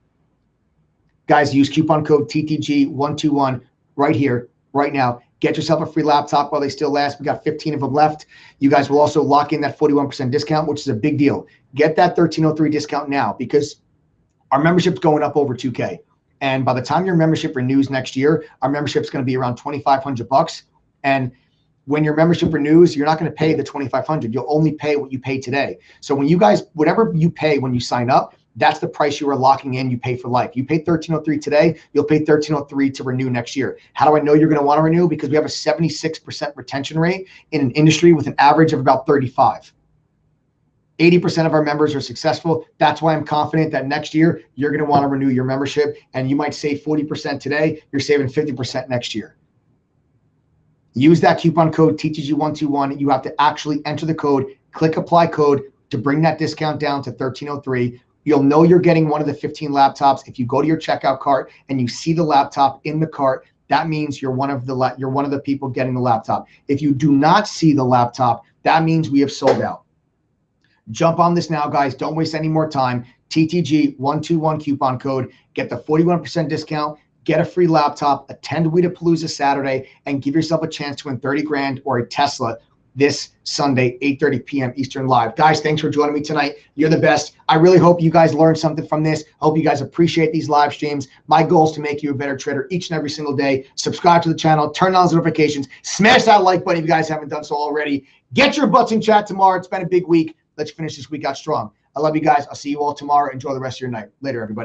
Speaker 1: Guys, use coupon code TTG121 right here, right now. Get yourself a free laptop while they still last. We got 15 of them left. You guys will also lock in that 41% discount, which is a big deal. Get that 1303 discount now because our membership's going up over 2K. And by the time your membership renews next year, our membership's going to be around $2,500. And when your membership renews, you're not going to pay the $2,500. You'll only pay what you pay today. So when you guys, whatever you pay when you sign up, that's the price you are locking in. You pay for life. You pay $1,303 today. You'll pay $1,303 to renew next year. How do I know you're going to want to renew? Because we have a 76% retention rate in an industry with an average of about 35. 80% of our members are successful. That's why I'm confident that next year you're going to want to renew your membership, and you might save 40% today. You're saving 50% next year. Use that coupon code TTG121. You have to actually enter the code, click apply code to bring that discount down to $1,303. You'll know you're getting one of the 15 laptops if you go to your checkout cart and you see the laptop in the cart. That means you're one of the people getting the laptop. If you do not see the laptop, that means we have sold out. Jump on this now, guys. Don't waste any more time. TTG121 coupon code. Get the 41% discount. Get a free laptop. Attend Weedapalooza Saturday and give yourself a chance to win 30 grand or a Tesla this Sunday, 8:30 p.m. Eastern live. Guys, thanks for joining me tonight. You're the best. I really hope you guys learned something from this. I hope you guys appreciate these live streams. My goal is to make you a better trader each and every single day. Subscribe to the channel, turn on those notifications, smash that like button if you guys haven't done so already. Get your butts in chat tomorrow. It's been a big week. Let's finish this week out strong. I love you guys. I'll see you all tomorrow. Enjoy the rest of your night. Later, everybody.